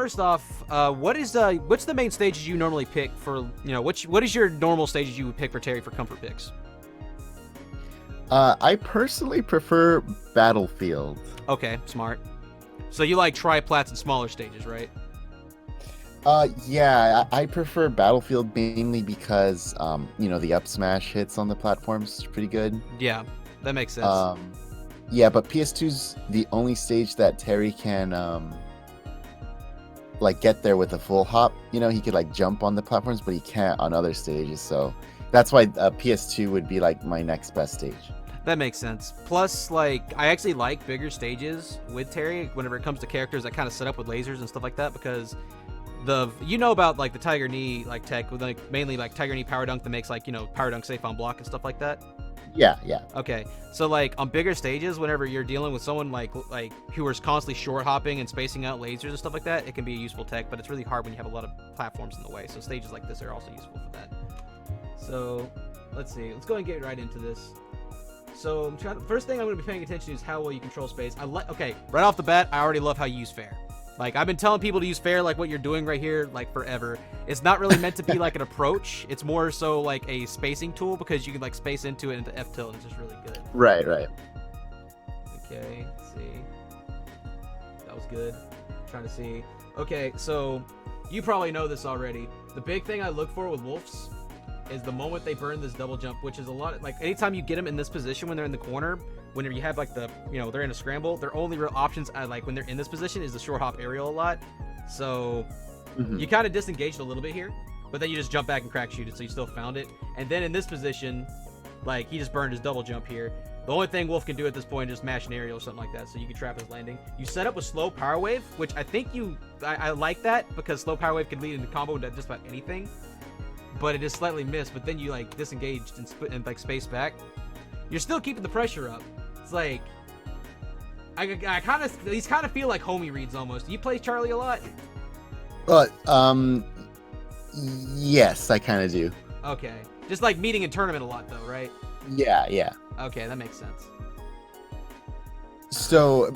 first off, what's the main stages you normally pick for, what is your normal stages you would pick for Terry for comfort picks? I personally prefer Battlefield. Okay, smart. So you like triplats and smaller stages, right? Yeah, I prefer Battlefield mainly because, the up smash hits on the platforms is pretty good. Yeah, that makes sense. Yeah, but PS2's the only stage that Terry can, get there with a full hop. He could, jump on the platforms, but he can't on other stages, so that's why PS2 would be, my next best stage. That makes sense. Plus, I actually like bigger stages with Terry whenever it comes to characters that kind of set up with lasers and stuff like that, because about the Tiger Knee tech with mainly Tiger Knee power dunk that makes power dunk safe on block and stuff like that. Yeah. Okay, so on bigger stages, whenever you're dealing with someone who is constantly short hopping and spacing out lasers and stuff like that, it can be a useful tech, but it's really hard when you have a lot of platforms in the way. So stages like this are also useful for that. So let's see. Let's go and get right into this. So first thing I'm going to be paying attention to is how well you control space. Okay, right off the bat, I already love how you use fair. I've been telling people to use fair what you're doing right here, forever. It's not really meant to be an approach. It's more so a spacing tool because you can space into it into F tilt, and it's just really good. Right. Okay, let's see. That was good. Trying to see. Okay, so you probably know this already. The big thing I look for with wolves is the moment they burn this double jump, which is a lot. Anytime you get them in this position when they're in the corner, whenever you have they're in a scramble, their only real options when they're in this position is the short hop aerial a lot. So you kind of disengaged a little bit here, but then you just jump back and crack shoot it, so you still found it. And then in this position, he just burned his double jump here. The only thing Wolf can do at this point is just mash an aerial or something like that, so you can trap his landing. You set up with slow power wave, which I think I like that because slow power wave can lead into combo into just about anything. But it is slightly missed, but then you disengaged and space back. You're still keeping the pressure up. It's these kind of feel like homie reads almost. Do you play Charlie a lot? Yes, I kind of do. Okay. Just meeting in tournament a lot though, right? Yeah. Okay, that makes sense. So,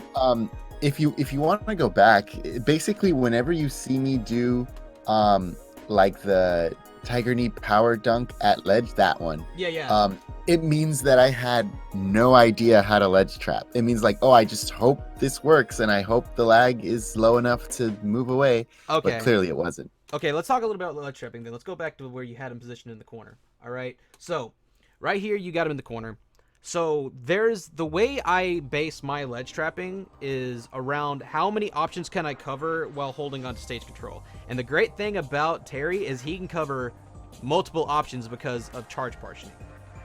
if you want to go back, basically whenever you see me do the Tiger Knee power dunk at ledge, that one. Yeah. It means that I had no idea how to ledge trap. It means I just hope this works and I hope the lag is low enough to move away. Okay. But clearly it wasn't. Okay, let's talk a little bit about ledge trapping then. Let's go back to where you had him positioned in the corner. All right. So right here you got him in the corner. So there's the way I base my ledge trapping is around how many options can I cover while holding on to stage control. And the great thing about Terry is he can cover multiple options because of charge partitioning.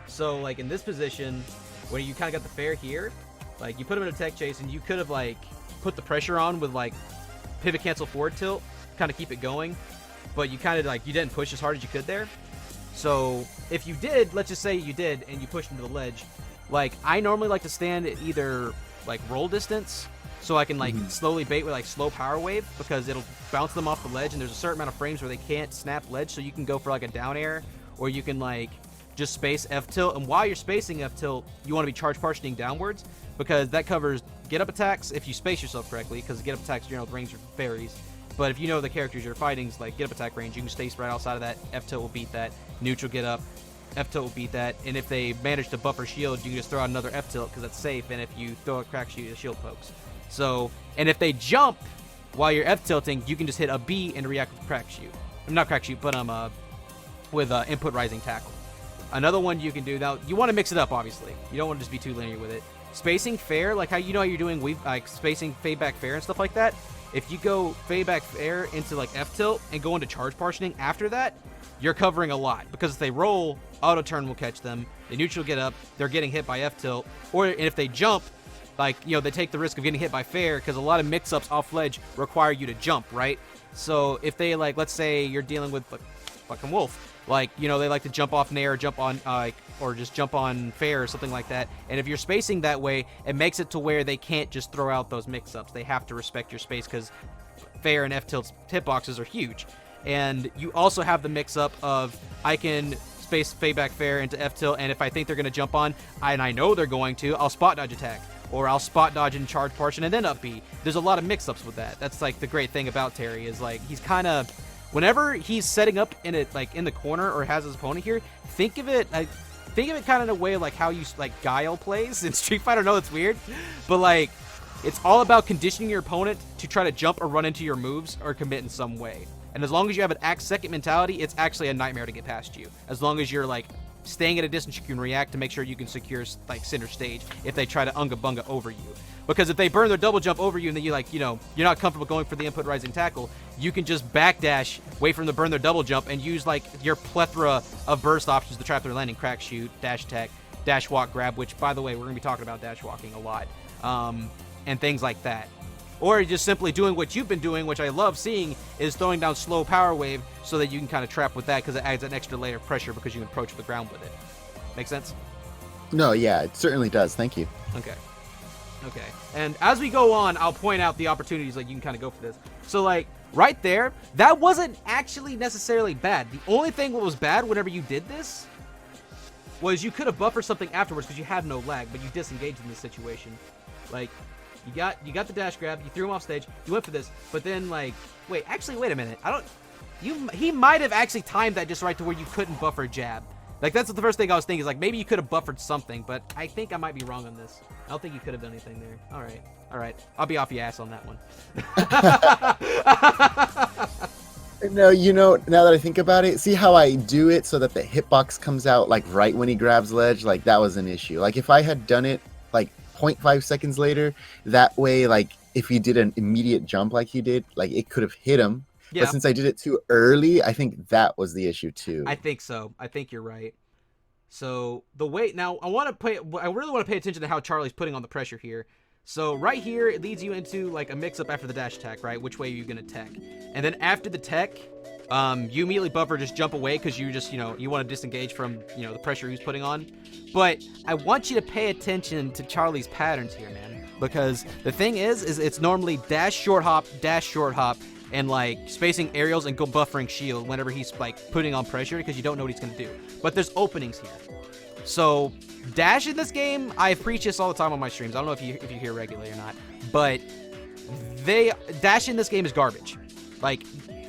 So in this position, where you kind of got the fair here, you put him in a tech chase and you could have put the pressure on with pivot cancel forward tilt, kind of keep it going, but you kind of you didn't push as hard as you could there. So if you did, let's just say you did and you pushed him to the ledge, I normally like to stand at either roll distance so I can slowly bait with slow power wave because it'll bounce them off the ledge, and there's a certain amount of frames where they can't snap ledge, so you can go for a down air, or you can just space F tilt, and while you're spacing F tilt, you want to be charge partitioning downwards because that covers get up attacks if you space yourself correctly, because get up attacks, the range are fairies. But if you know the characters you're fighting's get up attack range, you can stay right outside of that. F tilt will beat that. Neutral get up. F tilt will beat that. And if they manage to buffer shield, you can just throw out another F tilt because that's safe. And if you throw a crack shoot, the shield pokes. So, and if they jump while you're F tilting, you can just hit a B and react with crack shoot. Not crack shoot, but with input rising tackle. Another one you can do now. You want to mix it up, obviously. You don't want to just be too linear with it. Spacing fair, how how you're doing spacing fade back fair and stuff like that. If you go fade back fair into F tilt and go into charge partitioning after that, you're covering a lot because if they roll, auto turn will catch them. They neutral get up, they're getting hit by F tilt, or if they jump, they take the risk of getting hit by fair because a lot of mix-ups off ledge require you to jump, right? So if they let's say you're dealing with fucking wolf, they like to jump off nair, jump on or just jump on fair or something like that. And if you're spacing that way, it makes it to where they can't just throw out those mix-ups. They have to respect your space because fair and F tilt's hitboxes are huge. And you also have the mix-up of I can space fade back fair into F tilt, and if I think they're going to jump on, and I know they're going to, I'll spot dodge attack. or I'll spot dodge and charge portion and then up B. There's a lot of mix-ups with that. That's like the great thing about Terry is like he's kind of, whenever he's setting up in it like in the corner or has his opponent here, think of it kind of in a way like how you like Guile plays in Street Fighter. I know it's weird, but like it's all about conditioning your opponent to try to jump or run into your moves or commit in some way. And as long as you have an act second mentality, it's actually a nightmare to get past you. As long as you're like staying at a distance, you can react to make sure you can secure like center stage if they try to unga bunga over you. Because if they burn their double jump over you and then you like, you know, you're not comfortable going for the input rising tackle, you can just backdash, wait for them to burn their double jump, and use like your plethora of burst options to trap their landing: crack shoot, dash attack, dash walk, grab. Which, by the way, we're gonna be talking about dash walking a lot, and things like that. Or just simply doing what you've been doing, which I love seeing, is throwing down slow power wave so that you can kind of trap with that because it adds an extra layer of pressure because you can approach the ground with it. Make sense? No, yeah, it certainly does. Thank you. Okay. Okay. And as we go on, I'll point out the opportunities like you can kind of go for this. So like right there, that wasn't actually necessarily bad. The only thing that was bad whenever you did this was you could have buffered something afterwards because you had no lag, but you disengaged in this situation. Like you got the dash grab, you threw him off stage, you went for this, but then like wait a minute. He might have actually timed that just right to where you couldn't buffer jab. Like, that's the first thing I was thinking is, like, maybe you could have buffered something, but I think I might be wrong on this. I don't think you could have done anything there. All right. All right. I'll be off your ass on that one. No, you know, now that I think about it, see how I do it so that the hitbox comes out, like, right when he grabs ledge? Like, that was an issue. Like, if I had done it, like, 0.5 seconds later, that way, like, if he did an immediate jump like he did, like, it could have hit him. Yeah. But since I did it too early, I think that was the issue too. I think so. I think you're right. So the way now, I really want to pay attention to how Charlie's putting on the pressure here. So right here, it leads you into like a mix-up after the dash attack, right? Which way are you gonna tech? And then after the tech, you immediately buffer, just jump away because you just, you know, you want to disengage from, you know, the pressure he's putting on. But I want you to pay attention to Charlie's patterns here, man, because the thing is it's normally dash short hop, and like spacing aerials and go buffering shield whenever he's like putting on pressure because you don't know what he's gonna do. But there's openings here. So dash in this game, I preach this all the time on my streams. I don't know if you hear regularly or not, but dash in this game is garbage. Like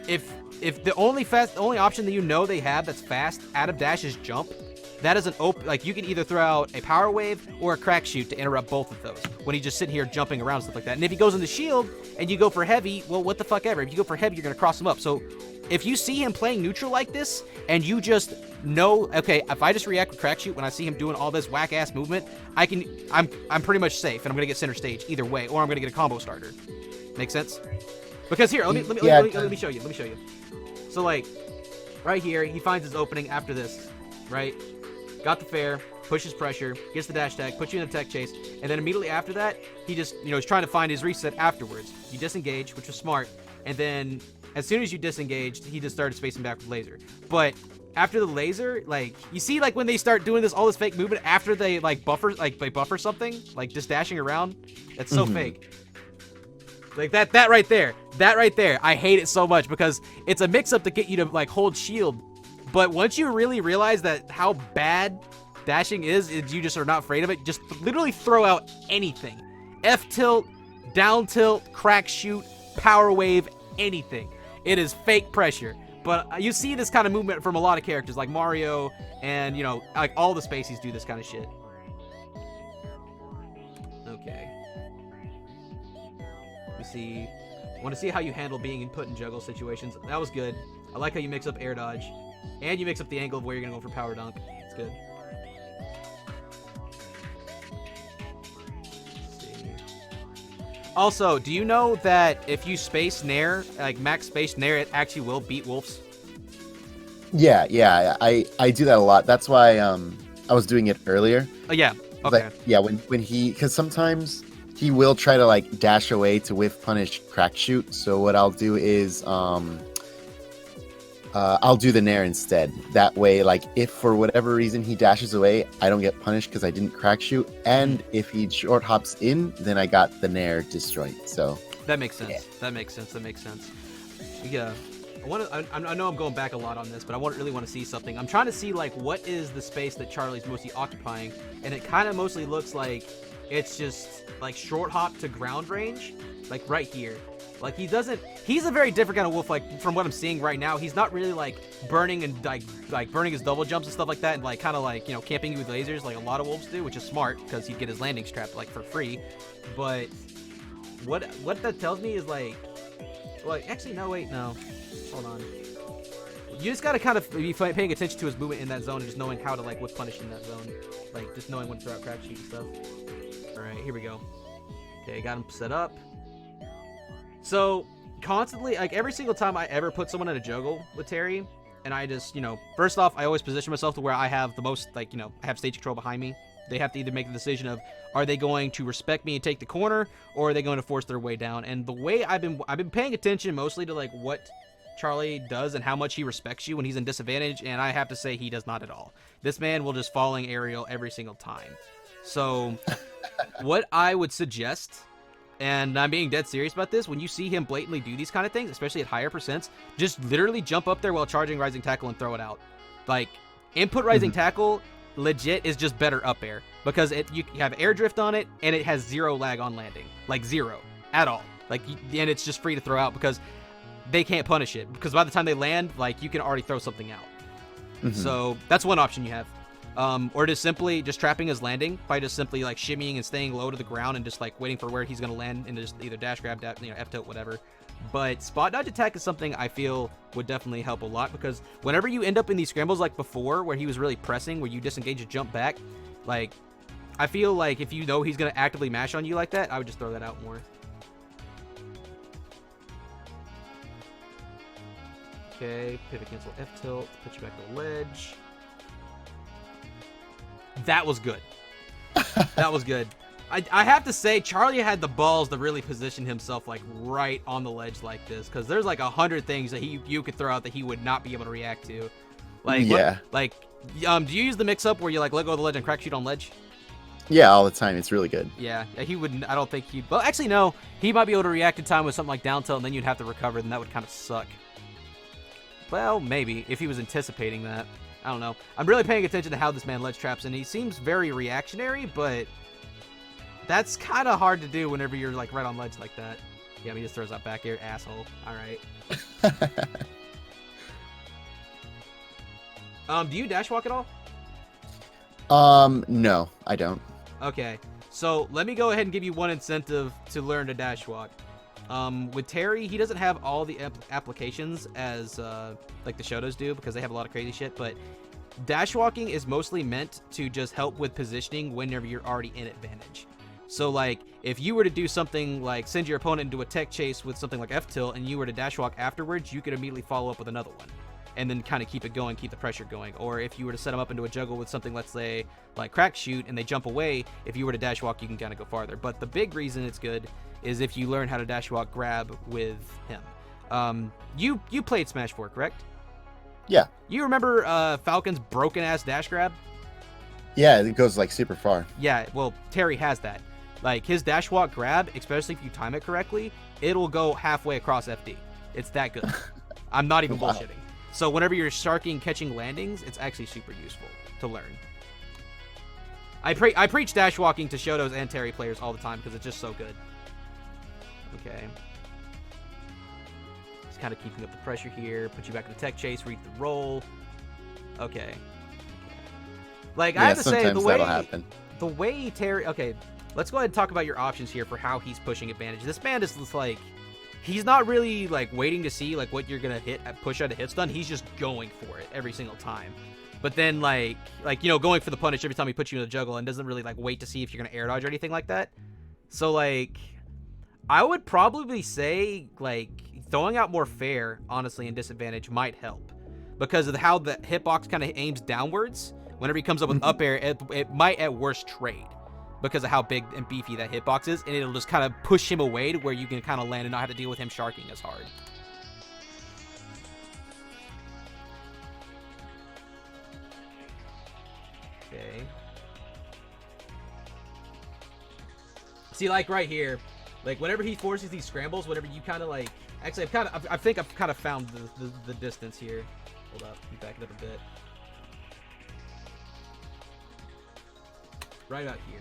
if the only option that you know they have that's fast out of dash is jump, that is an open, like you can either throw out a power wave or a crack shoot to interrupt both of those when he's just sitting here jumping around, stuff like that. And if he goes into shield and you go for heavy, well, what the fuck ever. If you go for heavy, you're going to cross him up. So if you see him playing neutral like this and you just know, okay, if I just react with crack shoot when I see him doing all this whack ass movement, I'm pretty much safe and I'm going to get center stage either way, or I'm going to get a combo starter. Make sense? Because here, let me show you. So like right here, he finds his opening after this, right? Got the fair, pushes pressure, gets the dash tag, puts you in a tech chase, and then immediately after that, he just, you know, he's trying to find his reset afterwards. You disengage, which was smart, and then as soon as you disengaged, he just started spacing back with laser. But after the laser, like, you see, like, when they start doing all this fake movement after they, like, buffer something, like, just dashing around, that's so fake. Like, that right there, I hate it so much because it's a mix-up to get you to, like, hold shield. But once you really realize that how bad dashing is you just are not afraid of it, just literally throw out anything. F tilt, down tilt, crack shoot, power wave, anything. It is fake pressure. But you see this kind of movement from a lot of characters like Mario and, you know, like all the Spaceys do this kind of shit. Okay. Let me see. I want to see how you handle being in put and juggle situations. That was good. I like how you mix up air dodge. And you mix up the angle of where you're going to go for power dunk. It's good. Let's see. Also, do you know that if you space Nair, like max space Nair, it actually will beat Wolves? Yeah, I do that a lot. That's why I was doing it earlier. Oh, yeah. Okay. Like, yeah, when he, because sometimes he will try to like dash away to whiff punish crack shoot. So what I'll do is I'll do the Nair instead. That way, like, if for whatever reason he dashes away, I don't get punished because I didn't crack shoot. And if he short hops in, then I got the Nair destroyed. So that makes sense. Yeah. That makes sense. Yeah. I know I'm going back a lot on this, but I really want to see something. I'm trying to see, like, what is the space that Charlie's mostly occupying, and it kind of mostly looks like It's just like short hop to ground range, like right here. Like he's a very different kind of wolf. Like from what I'm seeing right now, he's not really like burning and like burning his double jumps and stuff like that, and like kind of like, you know, camping you with lasers like a lot of wolves do, which is smart because he'd get his landing strap like for free. But what that tells me is like actually no, wait, no, hold on. You just gotta kind of be paying attention to his movement in that zone and just knowing how to like whip punish in that zone, like just knowing when to throw out crack sheet and stuff. All right, here we go. Okay, got him set up. So constantly, like every single time I ever put someone in a juggle with Terry, and I just, you know, first off, I always position myself to where I have the most, like, you know, I have stage control behind me. They have to either make the decision of, are they going to respect me and take the corner, or are they going to force their way down? And the way I've been paying attention mostly to like what Charlie does and how much he respects you when he's in disadvantage, and I have to say he does not at all. This man will just falling aerial every single time. So what I would suggest, and I'm being dead serious about this, when you see him blatantly do these kind of things, especially at higher percents, just literally jump up there while charging rising tackle and throw it out. Like, input rising tackle legit is just better up air, because you have air drift on it, and it has zero lag on landing. Like, zero. At all. Like, and it's just free to throw out, because they can't punish it. Because by the time they land, like, you can already throw something out. So, that's one option you have. Or just simply just trapping his landing by just simply like shimmying and staying low to the ground and just like waiting for where he's going to land and just either dash grab, you know, F-tilt, whatever. But spot dodge attack is something I feel would definitely help a lot, because whenever you end up in these scrambles like before where he was really pressing, where you disengage and jump back, like I feel like if you know he's going to actively mash on you like that, I would just throw that out more. Okay, pivot cancel F-tilt, put you back to the ledge. That was good. That was good. I have to say, Charlie had the balls to really position himself like right on the ledge like this, because there's like 100 things that you could throw out that he would not be able to react to. Like, yeah. Do you use the mix-up where you like let go of the ledge and crack shoot on ledge? Yeah, all the time. It's really good. Yeah, he wouldn't. I don't think he'd. Well, actually, no. He might be able to react in time with something like down tilt, and then you'd have to recover, and that would kind of suck. Well, maybe if he was anticipating that. I don't know. I'm really paying attention to how this man ledge traps, and he seems very reactionary, but that's kind of hard to do whenever you're like right on ledge like that. Yeah, he just throws out back air, asshole. All right. Do you dash walk at all? No, I don't. Okay, so let me go ahead and give you one incentive to learn to dash walk. With Terry, he doesn't have all the applications as like the Shotos do, because they have a lot of crazy shit, but dash walking is mostly meant to just help with positioning whenever you're already in advantage. So like if you were to do something like send your opponent into a tech chase with something like F-tilt and you were to dash walk afterwards, you could immediately follow up with another one and then kind of keep it going, keep the pressure going. Or if you were to set them up into a juggle with something, let's say like crack shoot, and they jump away, if you were to dash walk, you can kind of go farther. But the big reason it's good is if you learn how to dash walk grab with him. You played Smash 4, correct? Yeah. You remember Falcon's broken ass dash grab? Yeah, it goes like super far. Yeah, well, Terry has that. Like his dash walk grab, especially if you time it correctly, it'll go halfway across FD. It's that good. I'm not even bullshitting. So whenever you're sharking catching landings, it's actually super useful to learn. I preach dash walking to Shotos and Terry players all the time because it's just so good. Okay. Just kind of keeping up the pressure here. Put you back in the tech chase, read the roll. Okay. Like, I have to say, the way Terry... Okay, let's go ahead and talk about your options here for how he's pushing advantage. This man is just like... He's not really, like, waiting to see, like, what you're going to push out a hit stun. He's just going for it every single time. But then, like you know, going for the punish every time he puts you in the juggle and doesn't really, like, wait to see if you're going to air dodge or anything like that. So, like... I would probably say, like, throwing out more fair, honestly, in disadvantage might help. Because of how the hitbox kind of aims downwards, whenever he comes up with up air, it might at worst trade. Because of how big and beefy that hitbox is, and it'll just kind of push him away to where you can kind of land and not have to deal with him sharking as hard. Okay. See, like, right here... Like, whenever he forces these scrambles, whenever you kind of, like... Actually, I think I've kind of found the distance here. Hold up. Let me back it up a bit. Right about here.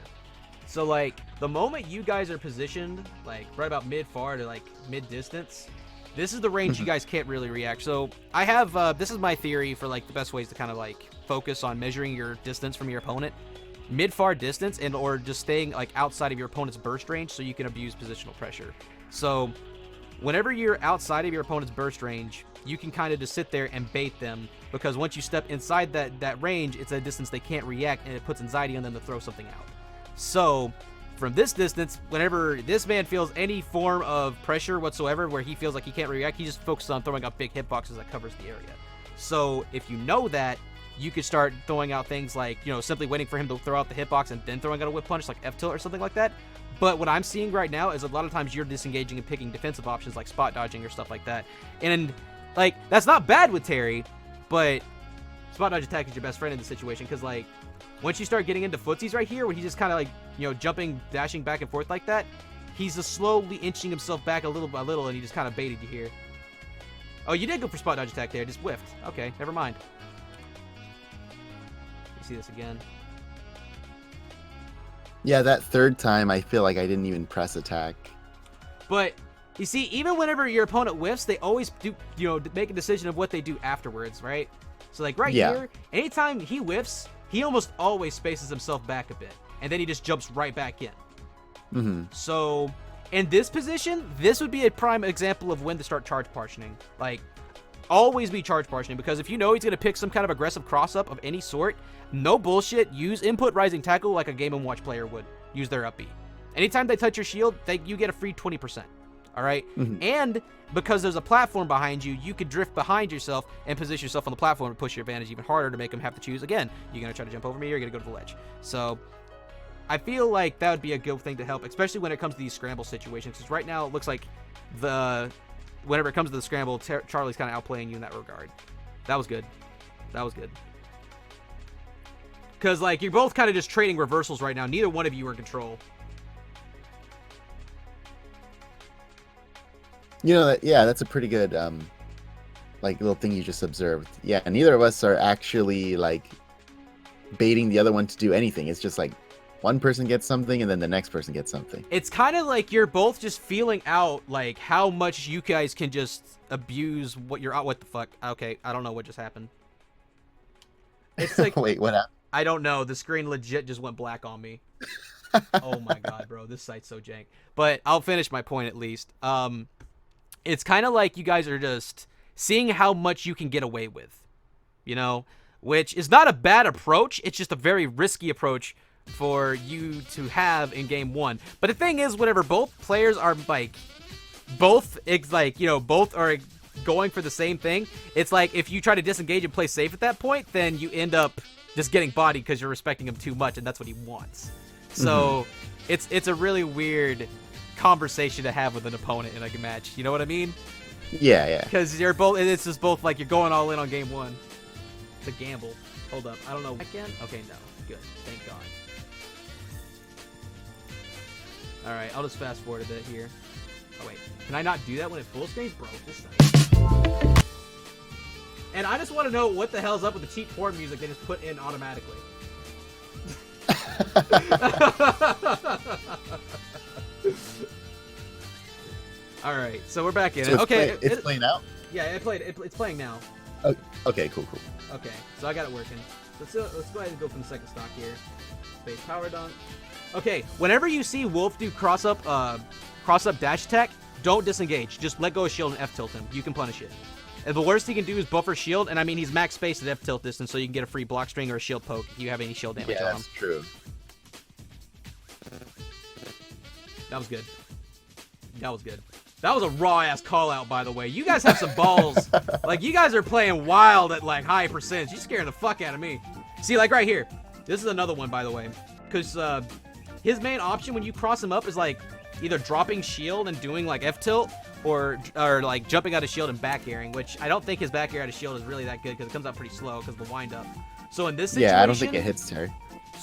So like the moment you guys are positioned like right about mid far to like mid distance, this is the range you guys can't really react. So I have this is my theory for like the best ways to kind of like focus on measuring your distance from your opponent. Mid far distance and or just staying like outside of your opponent's burst range so you can abuse positional pressure. So whenever you're outside of your opponent's burst range, you can kind of just sit there and bait them, because once you step inside that range, it's a distance they can't react, and it puts anxiety on them to throw something out. So from this distance, whenever this man feels any form of pressure whatsoever where he feels like he can't react, he just focuses on throwing out big hitboxes that covers the area. So if you know that, you could start throwing out things like, you know, simply waiting for him to throw out the hitbox and then throwing out a whip punch like F-tilt or something like that. But what I'm seeing right now is a lot of times you're disengaging and picking defensive options like spot dodging or stuff like that. And, like, that's not bad with Terry, but spot dodge attack is your best friend in this situation, because, like, once you start getting into footsies right here, when he's just kind of, like, you know, jumping, dashing back and forth like that, he's just slowly inching himself back a little by little, and he just kind of baited you here. Oh, you did go for spot dodge attack there, just whiffed. Okay, never mind. You see this again. Yeah, that third time, I feel like I didn't even press attack. But you see, even whenever your opponent whiffs, they always do, you know, make a decision of what they do afterwards, right? So like right here, anytime he whiffs, he almost always spaces himself back a bit, and then he just jumps right back in. So in this position, this would be a prime example of when to start charge partitioning. Like, always be charge partitioning, because if you know he's going to pick some kind of aggressive cross-up of any sort, no bullshit, use input rising tackle like a Game & Watch player would use their up B. Anytime they touch your shield, you get a free 20%. All right? And because there's a platform behind you, you could drift behind yourself and position yourself on the platform to push your advantage even harder to make them have to choose. Again, you're going to try to jump over me or you're going to go to the ledge. So I feel like that would be a good thing to help, especially when it comes to these scramble situations, because right now it looks like whenever it comes to the scramble, Charlie's kind of outplaying you in that regard. That was good. That was good. Because, like, you're both kind of just trading reversals right now. Neither one of you are in control. You know, that's a pretty good, like, little thing you just observed. Yeah, neither of us are actually, like, baiting the other one to do anything. It's just, like, one person gets something and then the next person gets something. It's kind of like you're both just feeling out, like, how much you guys can just abuse what you're out. What the fuck? Okay, I don't know what just happened. It's like... Wait, what happened? I don't know. The screen legit just went black on me. Oh my god, bro. This site's so jank. But I'll finish my point at least. It's kind of like you guys are just seeing how much you can get away with, you know, which is not a bad approach. It's just a very risky approach for you to have in game one. But the thing is, whenever both players are like, both are going for the same thing, it's like if you try to disengage and play safe at that point, then you end up just getting bodied because you're respecting him too much, and that's what he wants. So it's a really weird conversation to have with an opponent in a match. You know what I mean? Yeah. Because you're both, it's just both like you're going all in on game one. It's a gamble. Hold up. I don't know. Again? Okay, no. Good. Thank God. All right, I'll just fast forward a bit here. Oh wait, can I not do that when it full screens, bro? This sucks. And I just want to know what the hell's up with the cheap porn music they just put in automatically. All right, so we're back in. So okay, it's playing now. Yeah, it's playing now. Oh, okay, cool. Okay, so I got it working. Let's go ahead and go from the second stock here. Space power dunk. Okay, whenever you see Wolf do cross up dash attack, don't disengage. Just let go of shield and F tilt him. You can punish it. And the worst he can do is buffer shield, and I mean he's max space at F tilt distance, so you can get a free block string or a shield poke if you have any shield damage on him. Yeah, that's true. That was good. That was good. That was a raw-ass call-out, by the way. You guys have some balls. Like, you guys are playing wild at, like, high percentage. You're scaring the fuck out of me. See, like, right here. This is another one, by the way. Because his main option when you cross him up is, like, either dropping shield and doing, like, F-tilt, or like, jumping out of shield and back airing, which I don't think his back air out of shield is really that good because it comes out pretty slow because of the wind-up. So in this situation... Yeah, I don't think it hits Terry.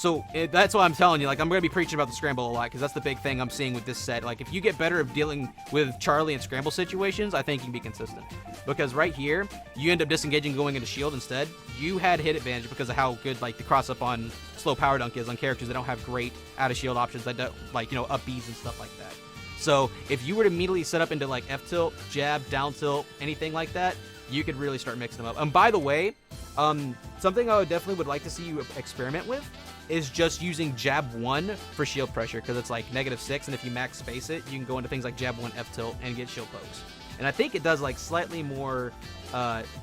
So that's why I'm telling you, like, I'm going to be preaching about the scramble a lot, because that's the big thing I'm seeing with this set. Like, if you get better at dealing with Charlie and scramble situations, I think you can be consistent. Because right here, you end up disengaging going into shield instead. You had hit advantage because of how good, like, the cross-up on slow power dunk is on characters that don't have great out-of-shield options that don't, like, you know, up Bs and stuff like that. So if you were to immediately set up into, like, F-tilt, jab, down tilt, anything like that, you could really start mixing them up. And by the way, something I definitely would like to see you experiment with is just using jab 1 for shield pressure, because it's like -6, and if you max space it, you can go into things like jab 1 F tilt and get shield pokes. And I think it does like slightly more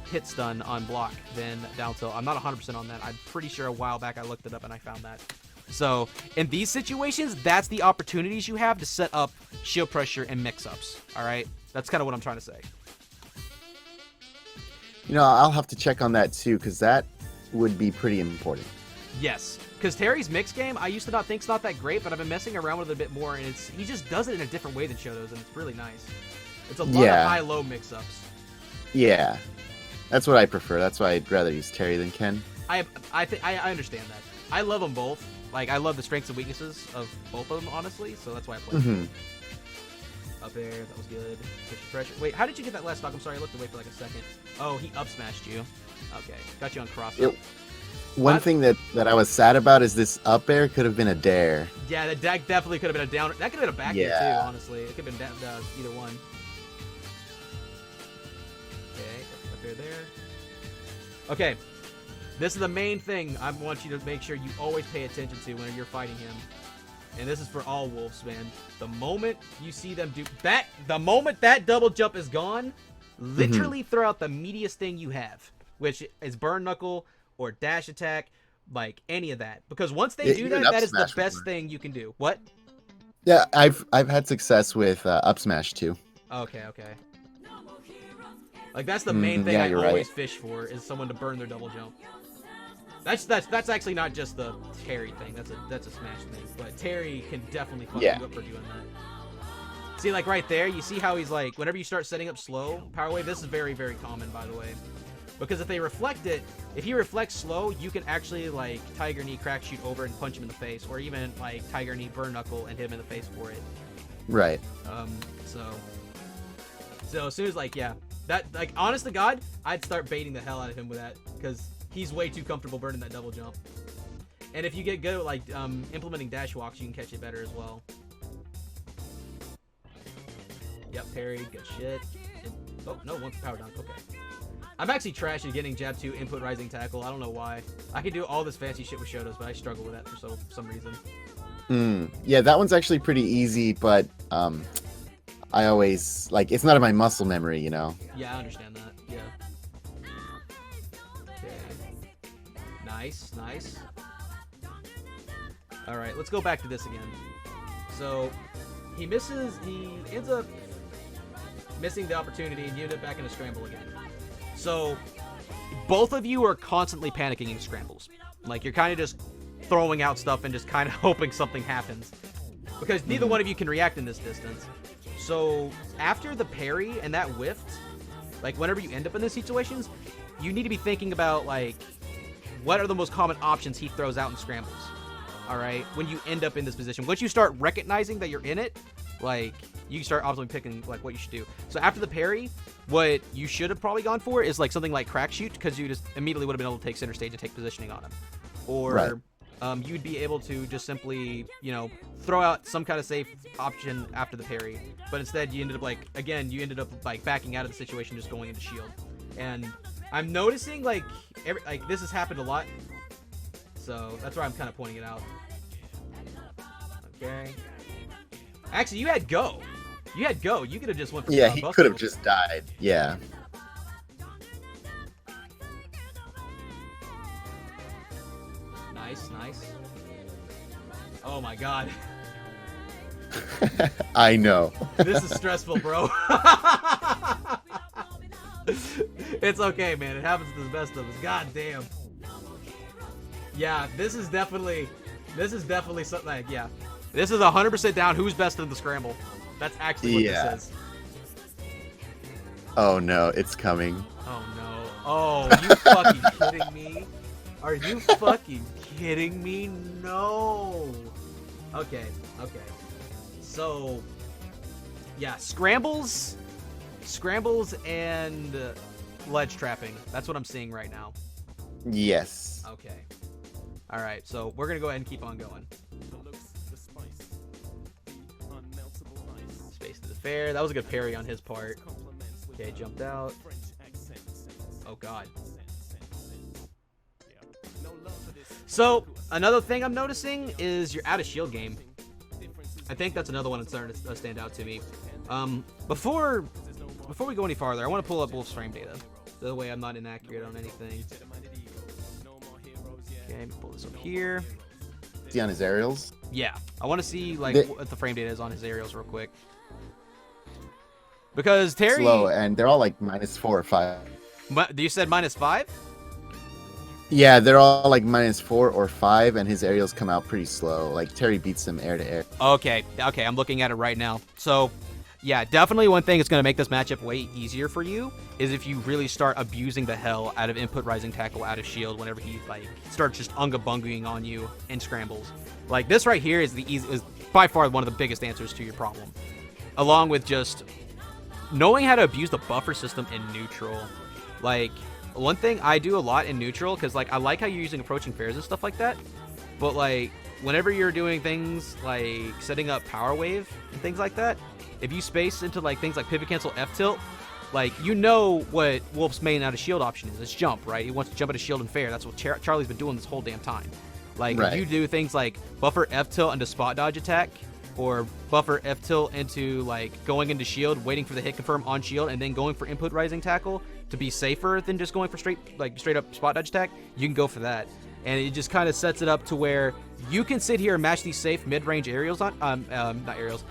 hit stun on block than down tilt. I'm not 100% on that. I'm pretty sure a while back I looked it up and I found that. So in these situations, that's the opportunities you have to set up shield pressure and mix-ups. All right, that's kind of what I'm trying to say. You know, I'll have to check on that too, because that would be pretty important. Yes, because Terry's mix game, I used to not think's not that great, but I've been messing around with it a bit more, and he just does it in a different way than Shoto's, and it's really nice. It's a lot of high-low mix-ups. Yeah, that's what I prefer. That's why I'd rather use Terry than Ken. I understand that. I love them both. Like, I love the strengths and weaknesses of both of them, honestly, so that's why I play them. Up there, that was good. Push the pressure. Wait, how did you get that last stock? I'm sorry, I looked away for like a second. Oh, he up smashed you. Okay, got you on cross. One thing that I was sad about is this up air could have been a dare. Yeah, that definitely could have been a down. That could have been a back air too, honestly. It could have been either one. Okay, up air there. Okay, this is the main thing I want you to make sure you always pay attention to when you're fighting him. And this is for all wolves, man. The moment you see them do that, the moment that double jump is gone, literally throw out the meatiest thing you have, which is burn knuckle or dash attack, like any of that. Because once they do that, that is the best thing you can do. What? Yeah, I've had success with up smash too. Okay. Like that's the main thing I always fish for, is someone to burn their double jump. That's actually not just the Terry thing. That's a Smash thing. But Terry can definitely fuck you up for doing that. See, like right there, you see how he's like, whenever you start setting up slow power wave, this is very, very common, by the way. Because if they reflect it, if he reflects slow, you can actually like Tiger Knee crack shoot over and punch him in the face, or even like Tiger Knee burn knuckle and hit him in the face for it. Right. So as soon as like that, like honest to God, I'd start baiting the hell out of him with that, because he's way too comfortable burning that double jump. And if you get good at like implementing dash walks, you can catch it better as well. Yep, parry, good shit. Oh no, once power dunk. Okay. I'm actually trash at getting jab 2 input rising tackle. I don't know why. I can do all this fancy shit with Shoto's, but I struggle with that for some reason. Yeah, that one's actually pretty easy, but I always like, it's not in my muscle memory, you know. Yeah, I understand that. Yeah. Okay. Nice. All right, let's go back to this again. So he ends up missing the opportunity, and you end up back in a scramble again. So both of you are constantly panicking in scrambles. Like, you're kind of just throwing out stuff and just kind of hoping something happens, because neither one of you can react in this distance. So after the parry and that whiffed, like whenever you end up in these situations, you need to be thinking about like, what are the most common options he throws out in scrambles? All right, when you end up in this position, once you start recognizing that you're in it, like, you start optimally picking like what you should do. So after the parry, what you should have probably gone for is like something like crack shoot, because you just immediately would have been able to take center stage and take positioning on him. Or you'd be able to just simply, you know, throw out some kind of safe option after the parry. But instead you ended up like, again, you ended up like backing out of the situation, just going into shield. And I'm noticing like this has happened a lot. So that's why I'm kind of pointing it out. Okay. Actually, you had go. You could have just went for he could have just died. Yeah. Nice. Oh my god. I know. This is stressful, bro. It's okay, man. It happens to the best of us. God damn. Yeah, this is definitely something like, yeah. This is 100% down who's best in the scramble. That's actually what this is. Oh no, it's coming. Oh no. Oh, you fucking kidding me? Are you fucking kidding me? No. Okay. So, yeah, scrambles and ledge trapping. That's what I'm seeing right now. Yes. Okay. All right. So we're gonna go ahead and keep on going. Space to the fair. That was a good parry on his part. Okay, jumped out. Oh God. So another thing I'm noticing is your out of shield game. I think that's another one that's starting to stand out to me. Before we go any farther, I want to pull up Wolf's frame data. That way I'm not inaccurate on anything. Okay, pull this up here. See on his aerials? Yeah, I want to see like what the frame data is on his aerials real quick. Because Terry... Slow, and they're all like -4 or 5. You said -5? Yeah, they're all like -4 or 5, and his aerials come out pretty slow. Like, Terry beats them air to air. Okay, I'm looking at it right now. So, yeah, definitely one thing that's going to make this matchup way easier for you is if you really start abusing the hell out of input rising tackle out of shield whenever he, like, starts just unga-bungaing on you in scrambles. Like, this right here is by far one of the biggest answers to your problem. Along with just knowing how to abuse the buffer system in neutral. Like, one thing I do a lot in neutral, because, like, I like how you're using approaching fairs and stuff like that, but, like, whenever you're doing things like setting up power wave and things like that, if you space into, like, things like pivot cancel F tilt, like, you know what Wolf's main out of shield option is. It's jump, right? He wants to jump out of shield and fair. That's what Charlie's been doing this whole damn time. Like, right. If you do things like buffer F tilt into spot dodge attack, or buffer F tilt into, like, going into shield, waiting for the hit confirm on shield, and then going for input rising tackle to be safer than just going for straight up spot dodge attack, you can go for that. And it just kind of sets it up to where you can sit here and match these safe mid-range aerials on, not aerials,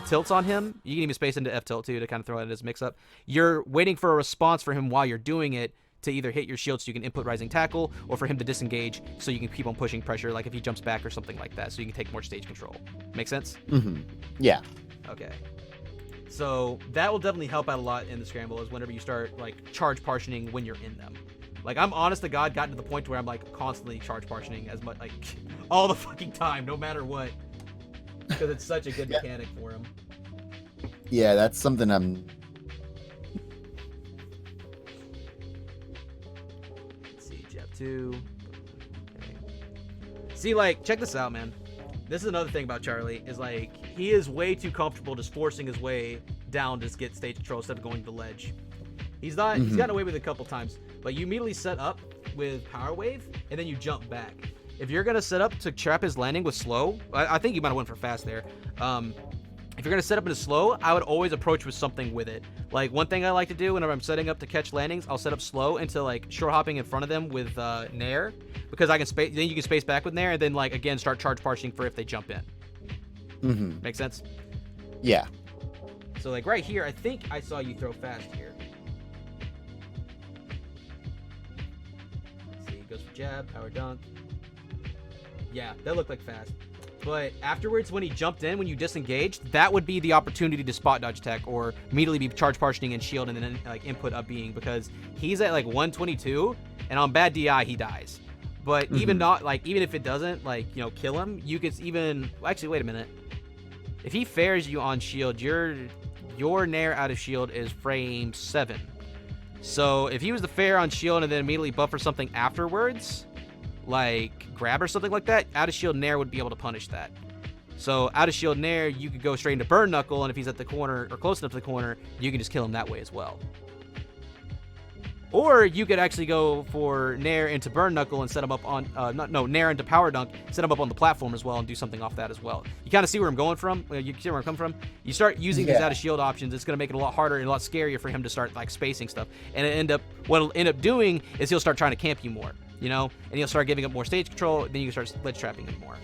tilts on him. You can even space into F tilt too to kind of throw it as mix up. You're waiting for a response for him while you're doing it to either hit your shield so you can input rising tackle, or for him to disengage so you can keep on pushing pressure, like if he jumps back or something like that, so you can take more stage control. Make sense? Mm-hmm. Yeah. Okay. So that will definitely help out a lot in the scramble, is whenever you start, like, charge partitioning when you're in them. Like, I'm honest to God gotten to the point where I'm, like, constantly charge partitioning as much, like, all the fucking time, no matter what. Because it's such a good mechanic for him. Yeah, that's something I'm... Let's see, jab 2. Okay. See, like, check this out, man. This is another thing about Charlie, is, like, he is way too comfortable just forcing his way down to just get stage control instead of going to the ledge. He's gotten away with it a couple times, but you immediately set up with power wave, and then you jump back. If you're going to set up to trap his landing with slow, I think you might have went for fast there. If you're going to set up into slow, I would always approach with something with it. Like, one thing I like to do whenever I'm setting up to catch landings, I'll set up slow into, like, short hopping in front of them with Nair, because I can space. Then you can space back with Nair, and then, like, again, start charge partitioning for if they jump in. Mm-hmm. Make sense? Yeah. So, like, right here, I think I saw you throw fast here. Let's see, goes for jab, power dunk. Yeah, that looked like fast. But afterwards, when he jumped in, when you disengaged, that would be the opportunity to spot dodge tech or immediately be charge partitioning and shield and then, like, input up being, because he's at, like, 122, and on bad DI, he dies. But even if it doesn't, like, kill him, you could even... Well, actually, wait a minute. If he fairs you on shield, your Nair out of shield is frame 7. So if he was to fair on shield and then immediately buffer something afterwards, like grab or something like that, out of shield Nair would be able to punish that. So out of shield Nair, you could go straight into burn knuckle, and if he's at the corner or close enough to the corner, you can just kill him that way as well. Or you could actually go for Nair into burn knuckle and set him up on Nair into power dunk, set him up on the platform as well, and do something off that as well. You kind of see where I'm going from. You see where I'm coming from. You start using these out of shield options, it's going to make it a lot harder and a lot scarier for him to start, like, spacing stuff. And what it'll end up doing is he'll start trying to camp you more, and he'll start giving up more stage control. Then you can start ledge trapping him more.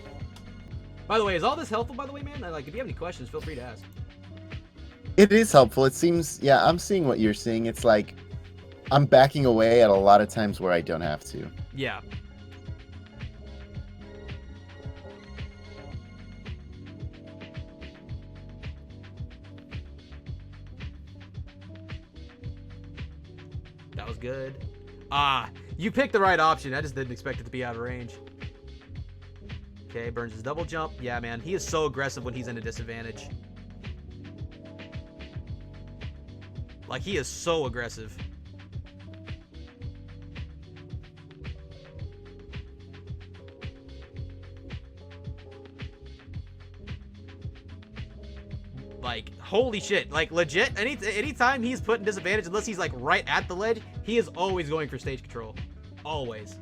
By the way, is all this helpful? By the way, man, like, if you have any questions, feel free to ask. It is helpful. It seems, I'm seeing what you're seeing. It's like I'm backing away at a lot of times where I don't have to. Yeah. That was good. Ah, you picked the right option. I just didn't expect it to be out of range. Okay, burns his double jump. Yeah, man, he is so aggressive when he's in a disadvantage. Like, he is so aggressive. Like, holy shit. Like, legit, anytime he's put in disadvantage, unless he's, like, right at the ledge, he is always going for stage control. Always.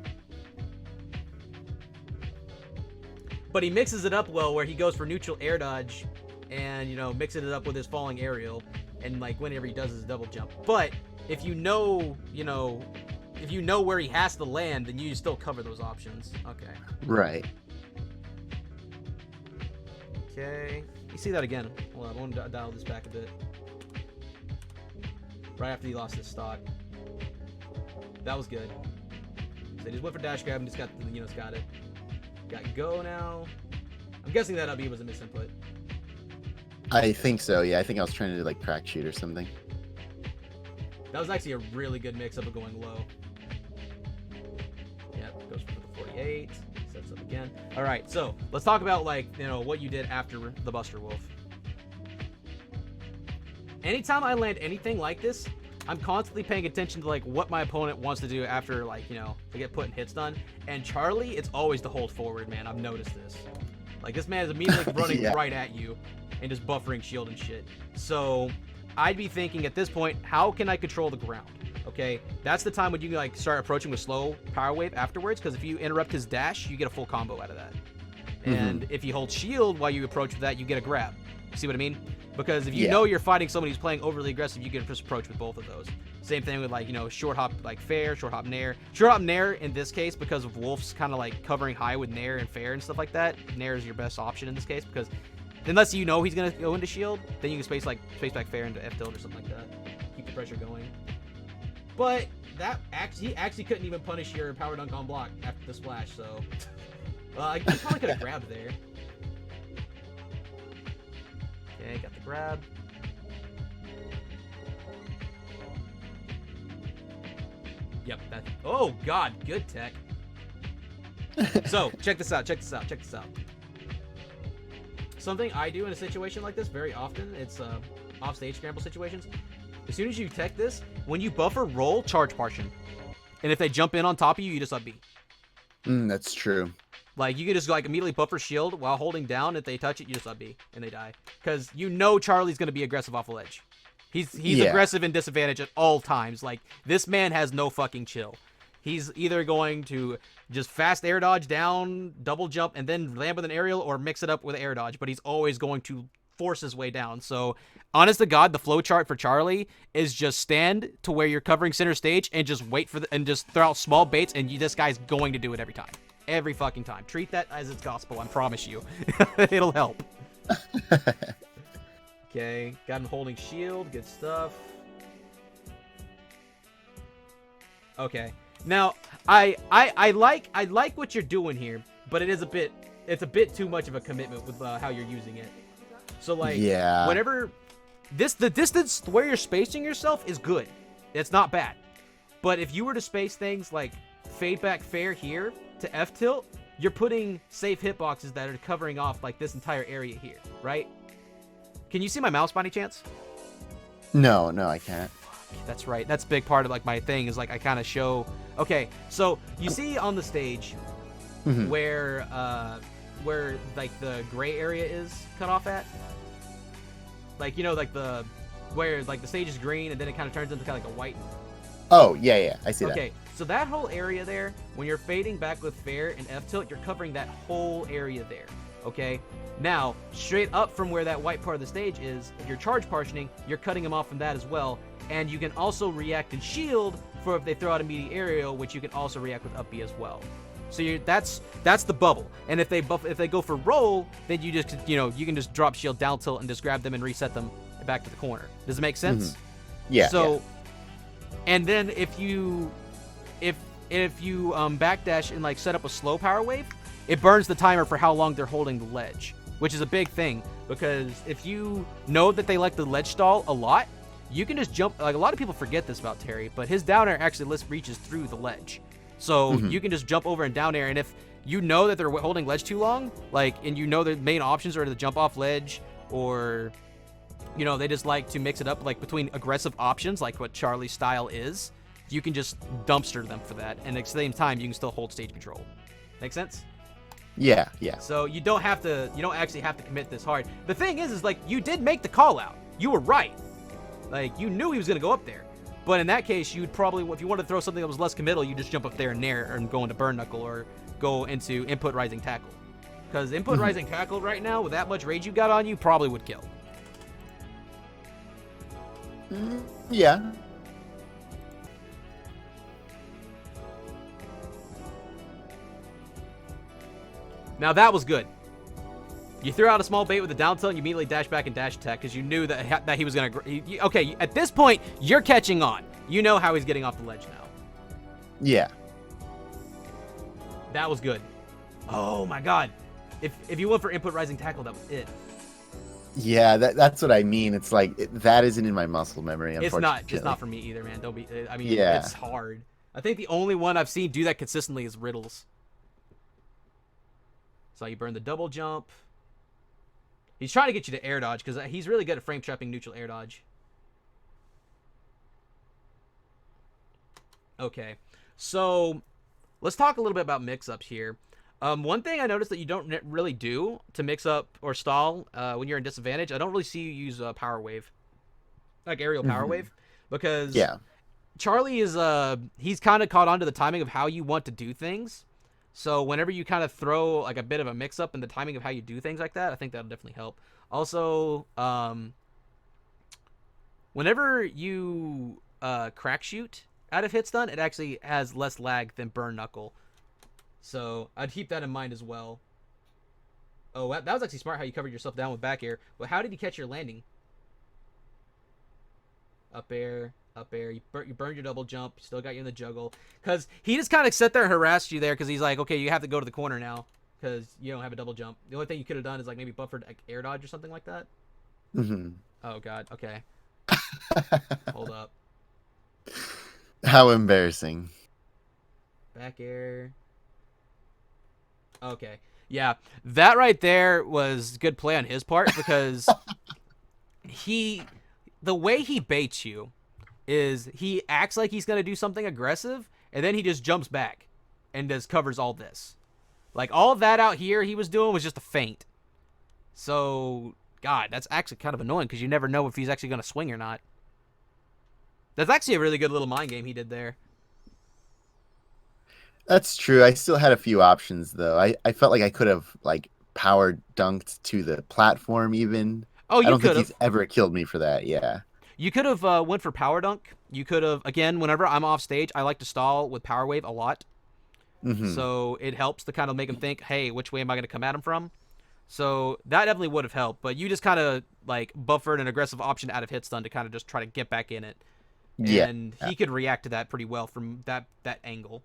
But he mixes it up well, where he goes for neutral air dodge and, you know, mixing it up with his falling aerial. And, like, whenever he does his double jump. But if you know, if you know where he has to land, then you still cover those options. Okay. Right. Okay. You see that again. Hold on, I want to dial this back a bit. Right after he lost his stock. That was good. So he just went for dash grab and just got, you know, got it. Got go now. I'm guessing that LB was a misinput. I think so, yeah. I think I was trying to do like crack shoot or something. That was actually a really good mix-up of going low. Yep, goes for the 48. Sets up again. Alright, so let's talk about, like, you know, what you did after the Buster Wolf. Anytime I land anything like this, I'm constantly paying attention to, like, what my opponent wants to do after, like, you know, they get put in hits done. And Charlie, it's always to hold forward, man. I've noticed this. Like, this man is immediately running right at you and just buffering shield and shit. So I'd be thinking at this point, how can I control the ground? Okay, that's the time when you, like, start approaching with slow power wave afterwards, because if you interrupt his dash, you get a full combo out of that. And if you hold shield while you approach with that, you get a grab. See what I mean? Because if you know you're fighting somebody who's playing overly aggressive, you get just approach with both of those. Same thing with, like, you know, short hop, like, fair, short hop nair. Short hop nair in this case, because of Wolf's kind of like covering high with nair and fair and stuff like that, nair is your best option in this case, because unless you know he's gonna go into shield, then you can space back fair into F tilt or something like that. Keep the pressure going. But that he actually couldn't even punish your power dunk on block after the splash, so I probably could have grabbed there. Okay, got the grab. Yep, that. Oh god, good tech. So check this out. Something I do in a situation like this very often, it's off-stage scramble situations. As soon as you tech this, when you buffer, roll, charge partition. And if they jump in on top of you, you just up B. That's true. Like, you can just, like, immediately buffer shield while holding down. If they touch it, you just up B, and they die. Because you know Charlie's going to be aggressive off the ledge. He's aggressive in disadvantage at all times. Like, this man has no fucking chill. He's either going to just fast air dodge down, double jump, and then land with an aerial, or mix it up with air dodge. But he's always going to force his way down. So, honest to God, the flow chart for Charlie is just stand to where you're covering center stage and just wait for and just throw out small baits, and this guy's going to do it every time. Every fucking time. Treat that as its gospel, I promise you. It'll help. Okay, got him holding shield, good stuff. Okay. Now, I like what you're doing here, but it's a bit too much of a commitment with how you're using it. So, like, whenever the distance where you're spacing yourself is good. It's not bad. But if you were to space things like fade back fair here to F tilt, you're putting safe hitboxes that are covering off, like, this entire area here, right? Can you see my mouse by any chance? No, I can't. That's right. That's a big part of, like, my thing is, like, I kind of show. Okay, so you see on the stage where like the gray area is cut off at, like, you know, like where like the stage is green and then it kind of turns into kind of like a white. Oh yeah, I see that. Okay, so that whole area there, when you're fading back with fair and F tilt, you're covering that whole area there. Okay, now straight up from where that white part of the stage is, if you're charge partitioning, you're cutting them off from that as well. And you can also react and shield for if they throw out immediate aerial, which you can also react with up B as well. So that's the bubble. And if they go for roll, then you just, you know, you can just drop shield down tilt and just grab them and reset them back to the corner. Does it make sense? Yeah. So, and then if you backdash and, like, set up a slow power wave, it burns the timer for how long they're holding the ledge, which is a big thing, because if you know that they like the ledge stall a lot, you can just jump. Like, a lot of people forget this about Terry, but his down air actually reaches through the ledge. So you can just jump over and down air, and if you know that they're holding ledge too long, like, and you know their main options are to jump off ledge, or, you know, they just like to mix it up, like, between aggressive options, like what Charlie's style is, you can just dumpster them for that, and at the same time, you can still hold stage control. Make sense? Yeah, yeah. So you don't actually have to commit this hard. The thing is like, you did make the call out. You were right. Like, you knew he was going to go up there. But in that case, you'd probably, if you wanted to throw something that was less committal, you just jump up there and nair and go into burn knuckle or go into input rising tackle. Because input rising tackle right now, with that much rage you got on you, probably would kill. Yeah. Now that was good. You threw out a small bait with a down tilt, and you immediately dash back and dash attack because you knew that he was going to... Okay, at this point, you're catching on. You know how he's getting off the ledge now. Yeah. That was good. Oh my god. If you went for input rising tackle, that was it. Yeah, that's what I mean. It's like, that isn't in my muscle memory, unfortunately. It's not for me either, man. Don't be... I mean, yeah. It's hard. I think the only one I've seen do that consistently is Riddles. So you burn the double jump. He's trying to get you to air dodge because he's really good at frame trapping neutral air dodge. Okay, so let's talk a little bit about mix-ups here. One thing I noticed that you don't really do to mix up or stall when you're in disadvantage, I don't really see you use Power Wave, like aerial Power Wave, because Charlie is he's kind of caught on to the timing of how you want to do things. So whenever you kind of throw like a bit of a mix-up in the timing of how you do things like that, I think that'll definitely help. Also, whenever you crack shoot out of hit stun, it actually has less lag than burn knuckle. So I'd keep that in mind as well. Oh, that was actually smart how you covered yourself down with back air. But how did he catch your landing? Up air. Up air, you burned your double jump, still got you in the juggle. Because he just kind of sat there and harassed you there because he's like, okay, you have to go to the corner now because you don't have a double jump. The only thing you could have done is like maybe buffered like air dodge or something like that. Oh, God. Okay. Hold up. How embarrassing. Back air. Okay. Yeah, that right there was good play on his part because the way he baits you is he acts like he's going to do something aggressive, and then he just jumps back and just covers all this. Like, all of that out here he was doing was just a feint. So, God, that's actually kind of annoying because you never know if he's actually going to swing or not. That's actually a really good little mind game he did there. That's true. I still had a few options, though. I felt like I could have, like, power dunked to the platform even. Oh, you I don't could think have. he's ever killed me for that, yeah. You could have went for power dunk. You could have, again, whenever I'm off stage, I like to stall with power wave a lot. So it helps to kind of make him think, hey, which way am I going to come at him from? So that definitely would have helped. But you just kind of like buffered an aggressive option out of hit stun to kind of just try to get back in it. And he could react to that pretty well from that angle.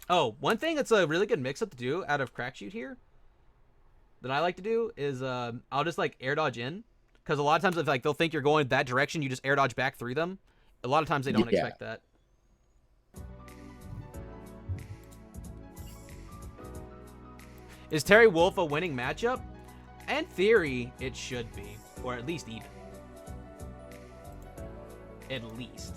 Oh, one thing that's a really good mix-up to do out of crack shoot here that I like to do is I'll just like air dodge in, because a lot of times if like they'll think you're going that direction, you just air dodge back through them. A lot of times they don't expect that. Is Terry Wolf a winning matchup? In theory, it should be, or at least even. At least.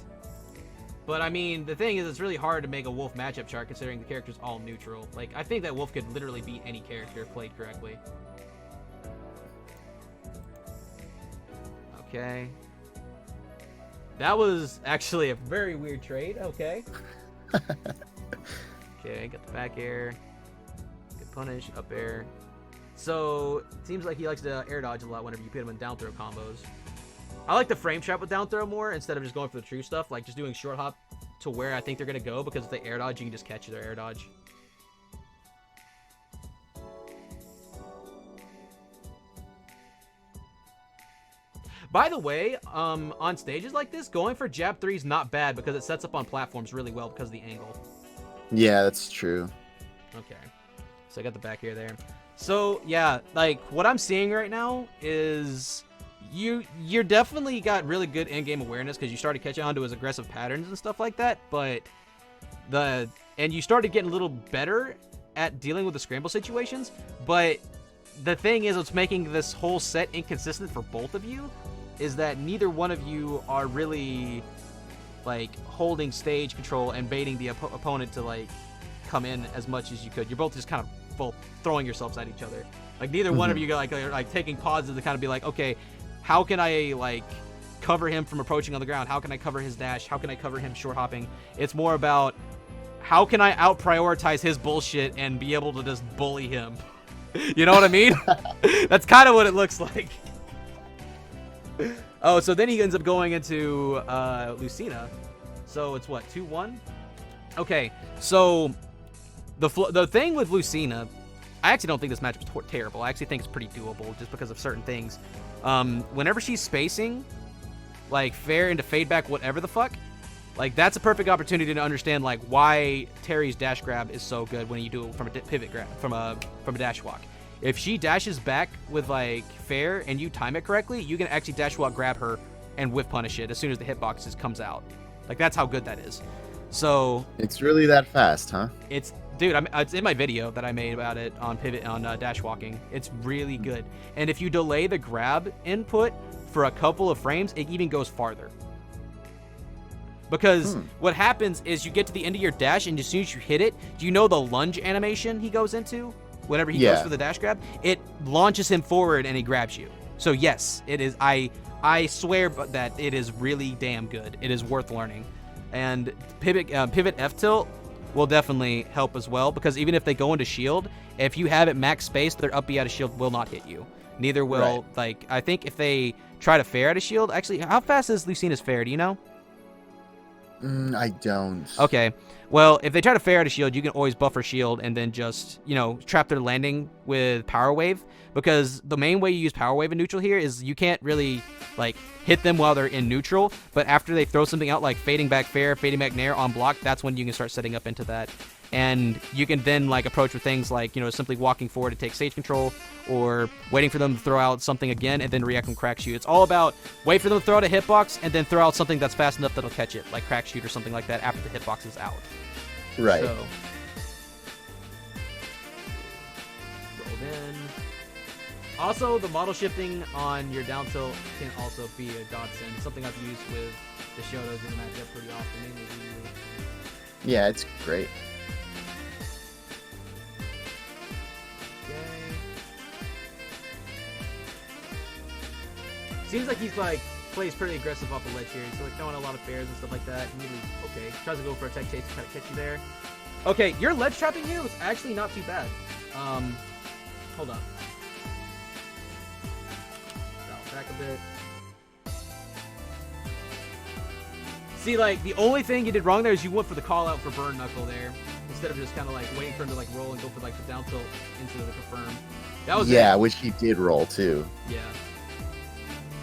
But, I mean, the thing is, it's really hard to make a Wolf matchup chart considering the character's all neutral. Like, I think that Wolf could literally beat any character if played correctly. Okay. That was actually a very weird trade. Okay. Okay, got the back air. Good punish, up air. So, it seems like he likes to air dodge a lot whenever you put him in down throw combos. I like the frame trap with down throw more instead of just going for the true stuff, like just doing short hop to where I think they're going to go, because if they air dodge, you can just catch their air dodge. By the way, on stages like this, going for jab 3 is not bad because it sets up on platforms really well because of the angle. Yeah, that's true. Okay. So I got the back air there. So yeah, like what I'm seeing right now is you're definitely got really good in-game awareness because you started catching on to his aggressive patterns and stuff like that, but and you started getting a little better at dealing with the scramble situations, but the thing is what's making this whole set inconsistent for both of you is that neither one of you are really like holding stage control and baiting the opponent to like come in as much as you could. You're both just kind of both throwing yourselves at each other. Like neither one of you are like taking pauses to kind of be like, okay, how can I like cover him from approaching on the ground? How can I cover his dash? How can I cover him short hopping? It's more about how can I out prioritize his bullshit and be able to just bully him. You know what I mean? That's kind of what it looks like. Oh, so then he ends up going into Lucina. So it's what, 2-1? Okay, so the thing with Lucina, I actually don't think this match was terrible. I actually think it's pretty doable just because of certain things. Whenever she's spacing, like fair into fade back, whatever the fuck, like that's a perfect opportunity to understand like why Terry's dash grab is so good when you do it from a pivot grab, from a dash walk. If she dashes back with like fair and you time it correctly, you can actually dash walk grab her and whiff punish it as soon as the hitboxes comes out. Like that's how good that is. So it's really that fast, huh? It's dude, it's in my video that I made about it on pivot on dash walking. It's really good. And if you delay the grab input for a couple of frames, it even goes farther. Because what happens is you get to the end of your dash, and as soon as you hit it, do you know the lunge animation he goes into? Whenever he goes for the dash grab, it launches him forward and he grabs you. So yes, it is. I swear that it is really damn good. It is worth learning. And pivot F tilt will definitely help as well, because even if they go into shield, if you have it max space, their up B out of shield will not hit you. Neither will like I think if they try to fair out of shield. Actually, how fast is Lucina's fair? Do you know? I don't. Okay. Well, if they try to fair out a shield, you can always buffer shield and then just, you know, trap their landing with Power Wave, because the main way you use Power Wave in neutral here is you can't really, like, hit them while they're in neutral, but after they throw something out like fading back fair, fading back nair on block, that's when you can start setting up into that. And you can then, like, approach with things like, you know, simply walking forward to take stage control, or waiting for them to throw out something again and then react and crack shoot. It's all about wait for them to throw out a hitbox and then throw out something that's fast enough that'll catch it, like crack shoot or something like that after the hitbox is out. Right. So, rolled in. Also, the model shifting on your down tilt can also be a godsend. Something I've used with the Shotos in the matchup pretty often. Mainly yeah, it's great. Seems like he's like plays pretty aggressive off the ledge here. He's like throwing a lot of fairs and stuff like that. Okay, tries to go for a tech chase to kind of catch you there. Okay, your ledge trapping here was actually not too bad. Hold on. Dial back a bit. See, like the only thing you did wrong there is you went for the call out for burn knuckle there instead of just kind of like waiting for him to like roll and go for like the down tilt into the confirm. That was which he did roll too. Yeah.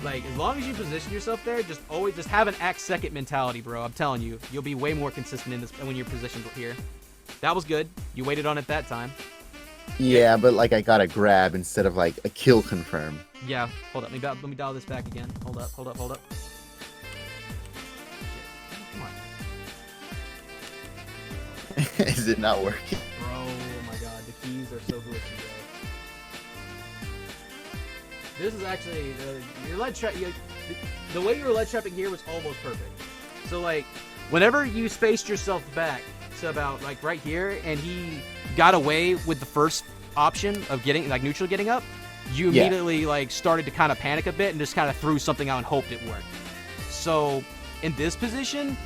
Like, as long as you position yourself there, just always just have an act second mentality, bro. I'm telling you, you'll be way more consistent in this when you're positioned here. That was good. You waited on it that time. Yeah, but like I got a grab instead of like a kill confirm. Yeah, hold up. Let me dial this back again. Hold up. Shit. Come on. Is it not working? Bro, oh my god, the keys are so glitchy, bro. This is actually your ledge trap. The way you were ledge trapping here was almost perfect. So like, whenever you spaced yourself back to about like right here, and he got away with the first option of getting like neutral getting up, you immediately like started to kind of panic a bit and just kind of threw something out and hoped it worked. So in this position,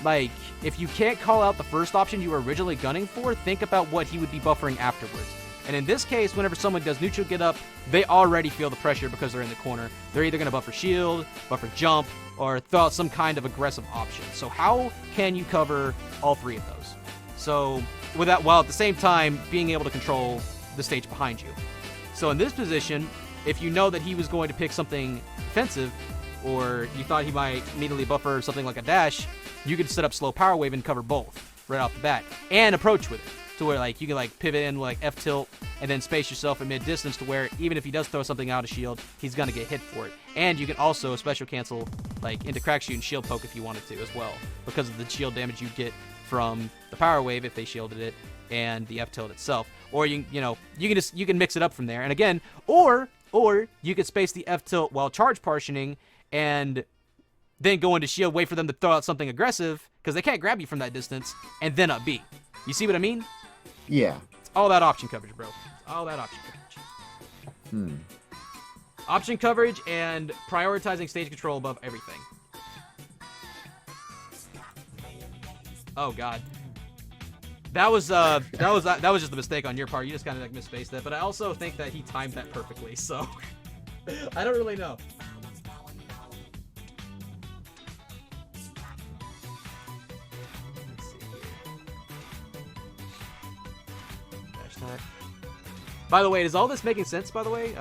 like if you can't call out the first option you were originally gunning for, think about what he would be buffering afterwards. And in this case, whenever someone does neutral get up, they already feel the pressure because they're in the corner. They're either going to buffer shield, buffer jump, or throw out some kind of aggressive option. So how can you cover all three of those? So while at the same time being able to control the stage behind you. So in this position, if you know that he was going to pick something defensive, or you thought he might immediately buffer something like a dash, you could set up slow power wave and cover both right off the bat and approach with it to where like you can like pivot in like F tilt and then space yourself at mid distance to where even if he does throw something out of shield, he's gonna get hit for it. And you can also special cancel like into crack shoot and shield poke if you wanted to as well, because of the shield damage you get from the power wave if they shielded it and the F tilt itself. Or you can mix it up from there. And again, or you could space the F tilt while charge partitioning and then go into shield, wait for them to throw out something aggressive because they can't grab you from that distance, and then up B. You see what I mean? Yeah. It's all about option coverage, bro. It's all about option coverage. Option coverage and prioritizing stage control above everything. Oh god. That was just a mistake on your part. You just kind of like misspaced that, but I also think that he timed that perfectly. So I don't really know. Let's see here. By the way, is all this making sense? By the way,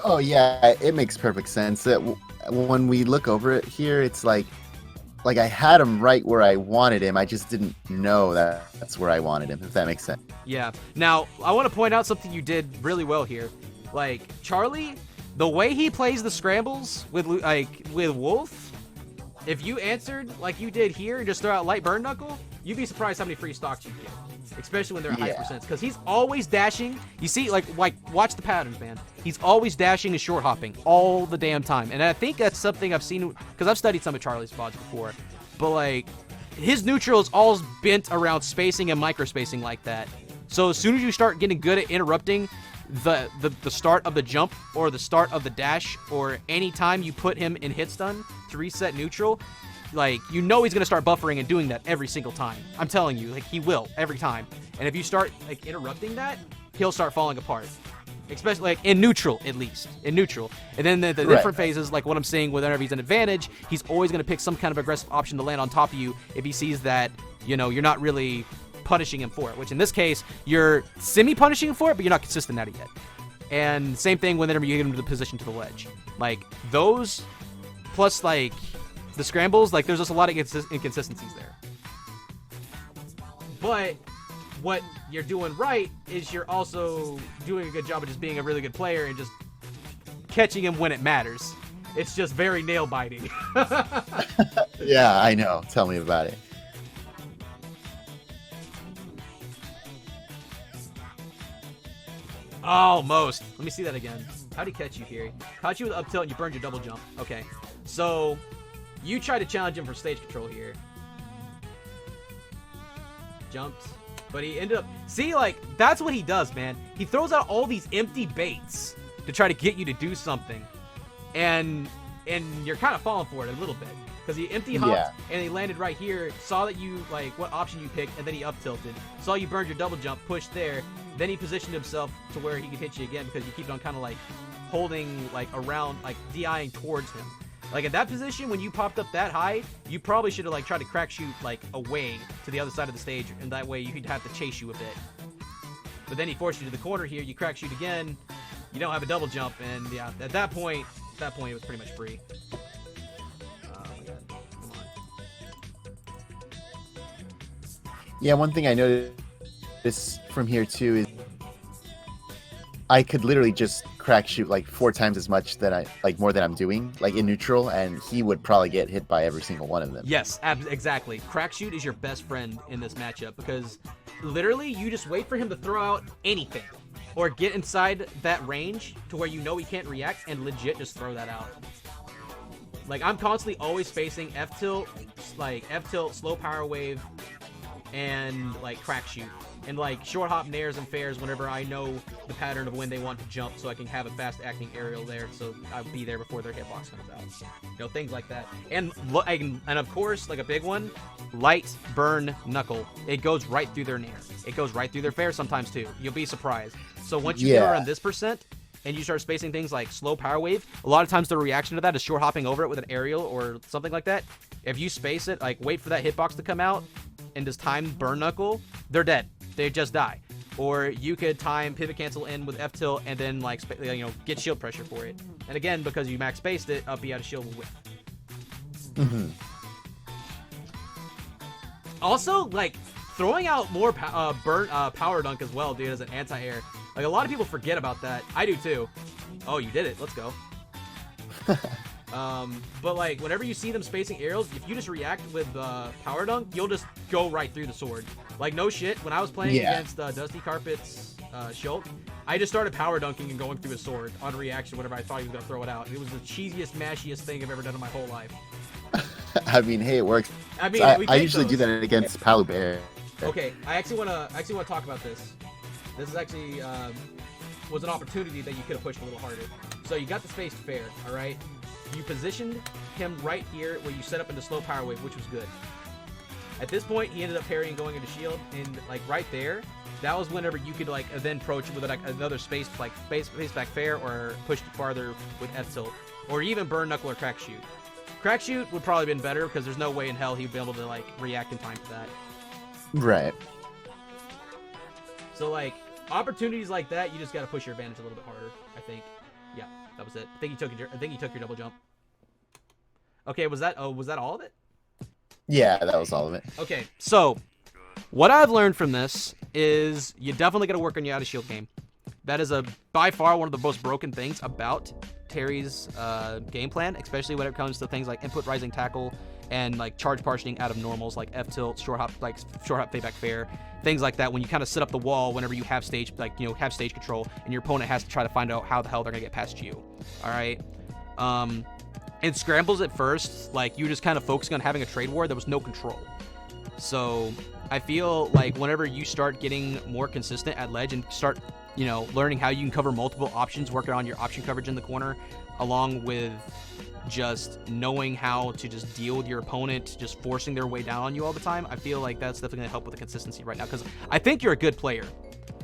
Oh yeah, it makes perfect sense. When we look over it here, it's like I had him right where I wanted him. I just didn't know that's where I wanted him, if that makes sense. Yeah. Now, I want to point out something you did really well here. Like, Charlie, the way he plays the scrambles with Wolf, if you answered like you did here and just throw out light burn knuckle, you'd be surprised how many free stocks you get. Especially when they're at high percents. Because he's always dashing. You see, like, watch the patterns, man. He's always dashing and short hopping all the damn time. And I think that's something I've seen, because I've studied some of Charlie's VODs before. But, like, his neutral is all bent around spacing and microspacing like that. So as soon as you start getting good at interrupting the start of the jump or the start of the dash, or any time you put him in hit stun to reset neutral, like, you know he's going to start buffering and doing that every single time. I'm telling you, like, he will every time. And if you start, like, interrupting that, he'll start falling apart. Especially, like, in neutral, at least. In neutral. And then the different phases, like what I'm saying, whenever he's an advantage, he's always going to pick some kind of aggressive option to land on top of you if he sees that, you know, you're not really punishing him for it. Which, in this case, you're semi-punishing him for it, but you're not consistent at it yet. And same thing whenever you get him to the position to the ledge. Like, those, plus, like, the scrambles, like, there's just a lot of inconsistencies there. But what you're doing right is you're also doing a good job of just being a really good player and just catching him when it matters. It's just very nail-biting. Yeah, I know. Tell me about it. Almost. Let me see that again. How'd he catch you here? Caught you with up tilt and you burned your double jump. Okay. So, you tried to challenge him for stage control here. Jumped. But he ended up... See, like, that's what he does, man. He throws out all these empty baits to try to get you to do something. And you're kind of falling for it a little bit. Because he empty hopped and he landed right here, saw that you, like, what option you picked, and then he up tilted. Saw you burned your double jump, pushed there. Then he positioned himself to where he could hit you again because you keep on kind of, like, holding, like, around, like, DIing towards him. Like, at that position, when you popped up that high, you probably should have, like, tried to crack shoot, like, away to the other side of the stage, and that way you could have to chase you a bit. But then he forced you to the corner here, you crack shoot again, you don't have a double jump, and yeah, at that point it was pretty much free. Oh my god, come on. Yeah, one thing I noticed from here too is I could literally just crack shoot like 4 times as much more than I'm doing, like in neutral, and he would probably get hit by every single one of them. Yes, exactly. Crack shoot is your best friend in this matchup because literally you just wait for him to throw out anything or get inside that range to where you know he can't react and legit just throw that out. Like, I'm constantly always spacing F tilt, slow power wave, and like crack shoot. And like short hop nairs and fairs whenever I know the pattern of when they want to jump, so I can have a fast acting aerial there, so I'll be there before their hitbox comes out. You know, things like that. And of course, like a big one, light burn knuckle. It goes right through their nair. It goes right through their fair sometimes too. You'll be surprised. So once you get around this percent and you start spacing things like slow power wave, a lot of times the reaction to that is short hopping over it with an aerial or something like that. If you space it, like wait for that hitbox to come out and just time burn knuckle, they're dead. They just die. Or you could time pivot cancel in with F tilt and then like get shield pressure for it. And again, because you max spaced it, up B out of shield will whip. Mm-hmm. Also, like, throwing out more power dunk as well, dude, as an anti-air. Like, a lot of people forget about that. I do too. Oh, you did it. Let's go. But like, whenever you see them spacing aerials, if you just react with power dunk, you'll just go right through the sword. Like, no shit. When I was playing against Dusty Carpet's Schultz, I just started power dunking and going through his sword on reaction whenever I thought he was gonna throw it out. It was the cheesiest, mashiest thing I've ever done in my whole life. I mean, hey, it works. I mean, I usually do that against Palu Bear. Okay, I actually wanna talk about this. This is actually was an opportunity that you could have pushed a little harder. So you got the space fair, all right. You positioned him right here where you set up into slow power wave, which was good. At this point, he ended up parrying going into shield, and like right there, that was whenever you could like then approach with like another space back fair, or push it farther with F tilt, or even burn knuckle or crack shoot. Crack shoot would probably been better because there's no way in hell he'd be able to like react in time to that. Right. So like opportunities like that, you just got to push your advantage a little bit harder. I think. Yeah, that was it. I think you took your double jump. Okay, was that all of it? Yeah, that was all of it. Okay, so what I've learned from this is you definitely got to work on your out of shield game. That is by far one of the most broken things about Terry's game plan, especially when it comes to things like input rising tackle and like charge partitioning out of normals like F tilt, short hop fade back fair, things like that. When you kind of set up the wall whenever you have stage stage control, and your opponent has to try to find out how the hell they're gonna get past you. All right. In scrambles at first, like you just kind of focusing on having a trade war, there was no control. So I feel like whenever you start getting more consistent at ledge and start, learning how you can cover multiple options, working on your option coverage in the corner, along with just knowing how to just deal with your opponent, just forcing their way down on you all the time, I feel like that's definitely going to help with the consistency right now, because I think you're a good player.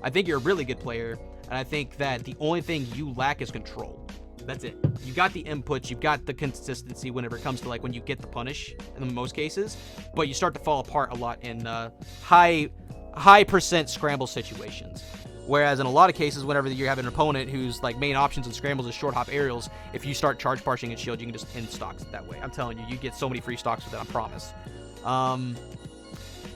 I think you're a really good player, and I think that the only thing you lack is control. That's it. You got the inputs, you've got the consistency whenever it comes to like when you get the punish in most cases, but you start to fall apart a lot in high percent scramble situations. Whereas in a lot of cases, whenever you have an opponent whose like main options in scrambles is short hop aerials, if you start charge partitioning and shield, you can just end stocks that way. I'm telling you, you get so many free stocks with it, I promise.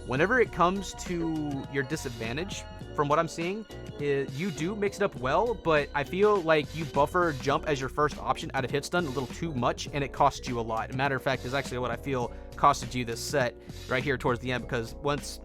Whenever it comes to your disadvantage, from what I'm seeing, you do mix it up well, but I feel like you buffer jump as your first option out of hit stun a little too much, and it costs you a lot. Matter of fact, is actually what I feel costed you this set right here towards the end, because once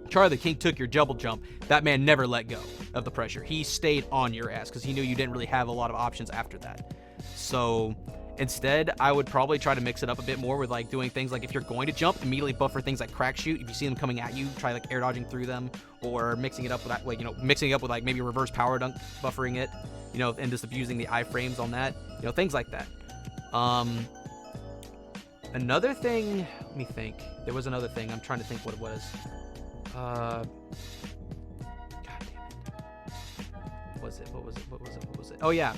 Charlie the King took your double jump, that man never let go of the pressure. He stayed on your ass because he knew you didn't really have a lot of options after that. So instead, I would probably try to mix it up a bit more with like doing things like, if you're going to jump, immediately buffer things like crack shoot. If you see them coming at you, try like air dodging through them, or mixing it up with that, like, mixing it up with like maybe reverse power dunk, buffering it, and just abusing the iframes on that, things like that. Another thing, let me think. There was another thing. I'm trying to think what it was. God damn it. What was it? Oh yeah.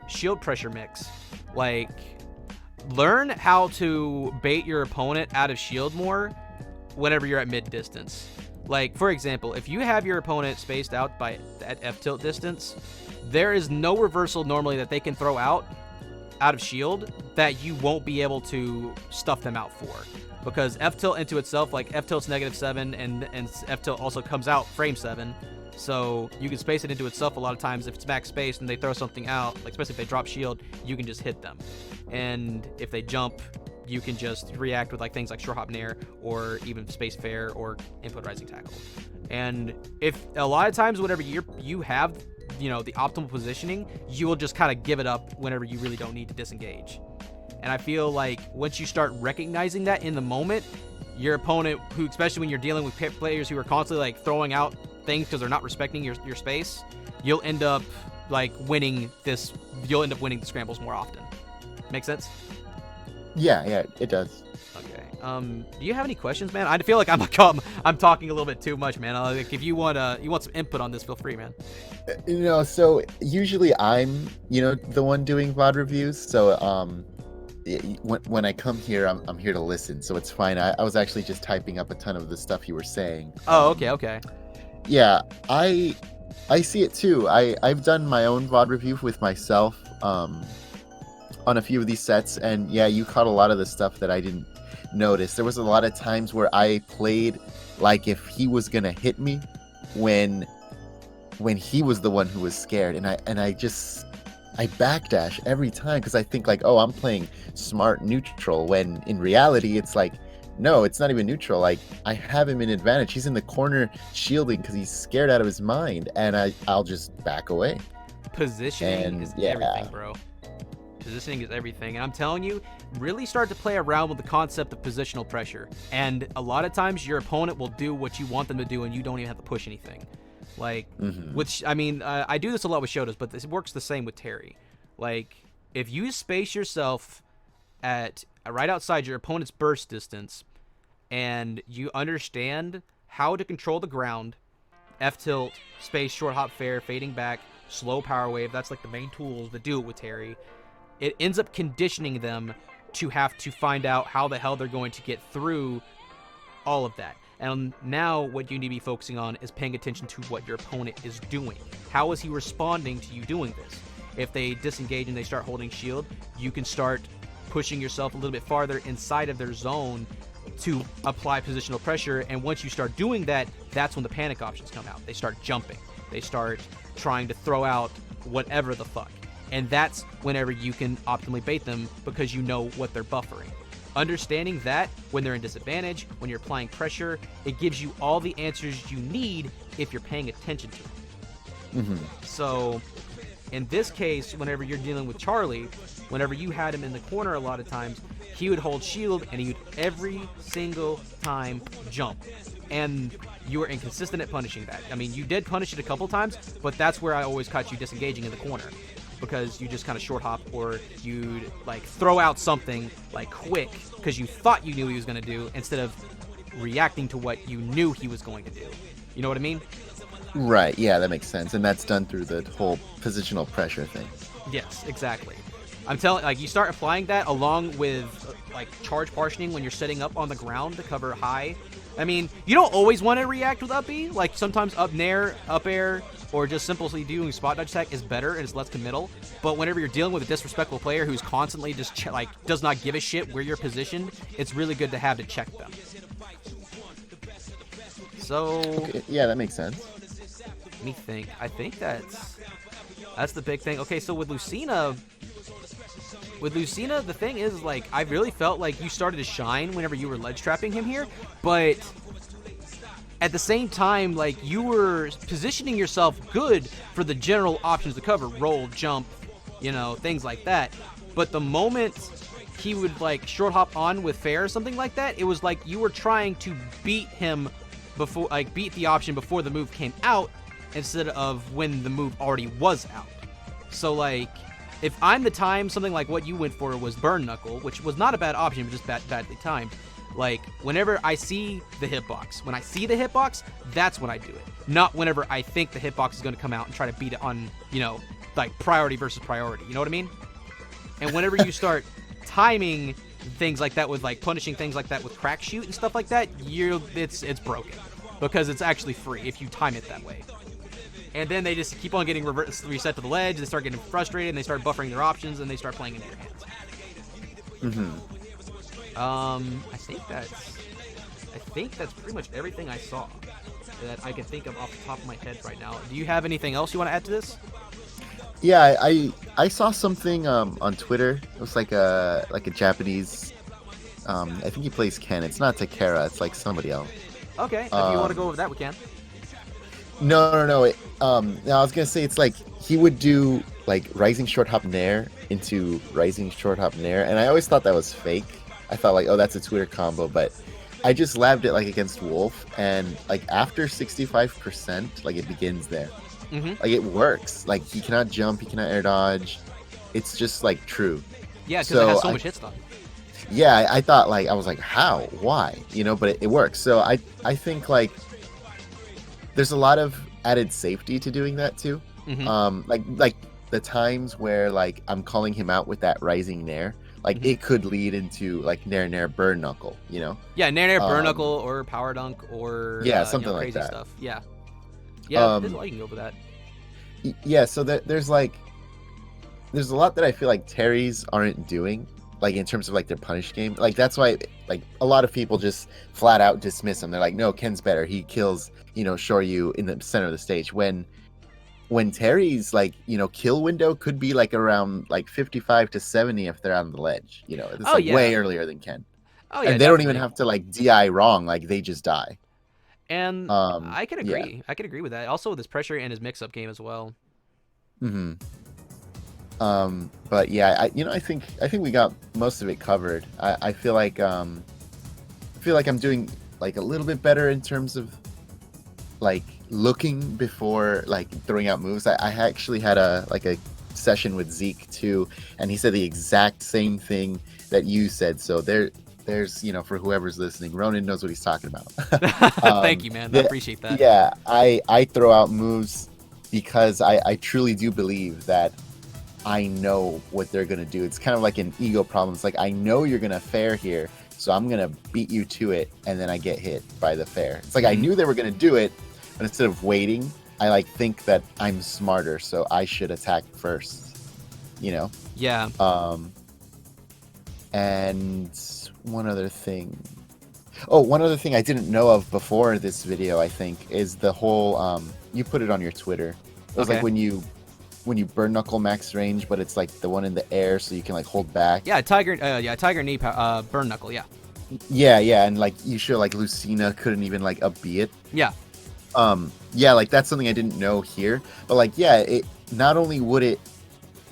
Shield pressure mix. Like, learn how to bait your opponent out of shield more whenever you're at mid distance. Like, for example, if you have your opponent spaced out at F tilt distance, there is no reversal normally that they can throw out of shield that you won't be able to stuff them out for. Because F tilt into itself, like F tilt's -7, and F tilt also comes out frame 7. So you can space it into itself a lot of times. If it's max spaced and they throw something out, like especially if they drop shield, you can just hit them. And if they jump, you can just react with like things like short hop nair, or even space fair, or input rising tackle. And if a lot of times whenever you have the optimal positioning, you will just kind of give it up whenever you really don't need to disengage. And I feel like once you start recognizing that in the moment, your opponent, who, especially when you're dealing with players who are constantly like throwing out things because they're not respecting your space, you'll end up like winning the scrambles more often. Make sense? Yeah, it does. Okay. Do you have any questions, man? I feel like I'm talking a little bit too much, man. Like, if you want some input on this, feel free, man. So usually I'm the one doing VOD reviews. So when I come here, I'm here to listen, so it's fine. I was actually just typing up a ton of the stuff you were saying. Oh, okay. Yeah, I see it too. I've done my own VOD review with myself. on a few of these sets, and yeah, you caught a lot of the stuff that I didn't notice. There was a lot of times where I played like if he was gonna hit me when he was the one who was scared, and I backdash every time because I think like, oh, I'm playing smart neutral, when in reality it's like, no, it's not even neutral. Like, I have him in advantage. He's in the corner shielding because he's scared out of his mind, and I'll just back away. Positioning is everything, bro. Positioning is everything. And I'm telling you, really start to play around with the concept of positional pressure. And a lot of times your opponent will do what you want them to do, and you don't even have to push anything. Like, which, I mean, I do this a lot with Shotos, but this works the same with Terry. Like, if you space yourself at right outside your opponent's burst distance, and you understand how to control the ground, F-tilt, space, short hop fair, fading back, slow power wave, that's like the main tools that do it with Terry, it ends up conditioning them to have to find out how the hell they're going to get through all of that. And now what you need to be focusing on is paying attention to what your opponent is doing. How is he responding to you doing this? If they disengage and they start holding shield, you can start pushing yourself a little bit farther inside of their zone to apply positional pressure. And once you start doing that, that's when the panic options come out. They start jumping. They start trying to throw out whatever the fuck. And that's whenever you can optimally bait them because you know what they're buffering. Understanding that when they're in disadvantage, when you're applying pressure, it gives you all the answers you need if you're paying attention to them. So in this case, whenever you're dealing with Charlie, whenever you had him in the corner a lot of times, he would hold shield and he would every single time jump. And you were inconsistent at punishing that. I mean, you did punish it a couple times, but that's where I always caught you disengaging in the corner. Because you just kind of short hop, or you'd like throw out something like quick because you thought you knew what he was going to do instead of reacting to what you knew he was going to do. You know what I mean? Right. Yeah, that makes sense. And that's done through the whole positional pressure thing. Yes, exactly. I'm telling, like, you start applying that along with like charge partitioning when you're setting up on the ground to cover high. I mean, you don't always want to react with up B. Like, sometimes up nair, up air, or just simply doing spot dodge attack is better and it's less committal. But whenever you're dealing with a disrespectful player who's constantly just does not give a shit where you're positioned, it's really good to have to check them. So okay, yeah, that makes sense. Let me think. I think that's the big thing. Okay, so with Lucina, the thing is, like, I really felt like you started to shine whenever you were ledge trapping him here, but at the same time, like, you were positioning yourself good for the general options to cover, roll, jump, you know, things like that. But the moment he would, like, short hop on with fair or something like that, it was like you were trying to beat him before, like, beat the option before the move came out instead of when the move already was out. So, like, if I'm the time, something like what you went for was burn knuckle, which was not a bad option, but just badly timed. Like, whenever I see the hitbox, when I see the hitbox, that's when I do it. Not whenever I think the hitbox is going to come out and try to beat it on, you know, like priority versus priority. You know what I mean? And whenever you start timing things like that with, like, punishing things like that with crack shoot and stuff like that, it's broken. Because it's actually free if you time it that way. And then they just keep on getting reset to the ledge, they start getting frustrated, and they start buffering their options, and they start playing into your hands. I think that's pretty much everything I saw that I can think of off the top of my head right now. Do you have anything else you want to add to this? Yeah, I saw something on Twitter. It was like a Japanese. I think he plays Ken. It's not Takara. It's like somebody else. Okay, if you want to go over that, we can. No. I was gonna say it's like he would do like rising short hop nair into rising short hop nair, and I always thought that was fake. I thought like, oh, that's a Twitter combo, but I just labbed it like against Wolf, and like after 65%, like it begins there. Like it works. Like he cannot jump, he cannot air dodge. It's just like true. Yeah, because it has so much hit stun. Yeah, I thought like I was like, how, why, you know? But it works. So I think like there's a lot of added safety to doing that too. Like the times where like I'm calling him out with that rising nair, like it could lead into like nair burn knuckle, you know? Yeah, nair burn knuckle or power dunk or something like crazy that. Stuff. Yeah, there's a lot you can go for that. Yeah, so there's like there's a lot that I feel like Terry's aren't doing, like in terms of like their punish game. Like that's why like a lot of people just flat out dismiss him. They're like, no, Ken's better. He kills, Shoryu in the center of the stage. When Terry's like, kill window could be like around like 55 to 70 if they're on the ledge. It's Oh like yeah. way earlier than Ken. Oh yeah, And they don't even definitely. have to like DI wrong, like they just die. And I can Yeah. agree. I can agree with that. Also with his pressure and his mix-up game as well. Hmm. But yeah, I think we got most of it covered. I feel like I'm doing like a little bit better in terms of like looking before like throwing out moves. I actually had a session with Zeke too, and he said the exact same thing that you said. So there's for whoever's listening, Ronan knows what he's talking about. Thank you, man. I appreciate that. Yeah, I throw out moves because I truly do believe that I know what they're gonna do. It's kind of like an ego problem. It's like I know you're gonna fair here, so I'm gonna beat you to it, and then I get hit by the fair. It's like I knew they were gonna do it, but instead of waiting, I like think that I'm smarter, so I should attack first. Yeah. And one other thing. Oh, one other thing I didn't know of before this video, I think, is the whole you put it on your Twitter. It was like when you burn knuckle max range, but it's like the one in the air, so you can like hold back. Yeah, tiger knee, burn knuckle. Yeah. Yeah, and like you show like Lucina couldn't even like up-B it. Yeah. Yeah, like that's something I didn't know here, but like yeah, it not only would it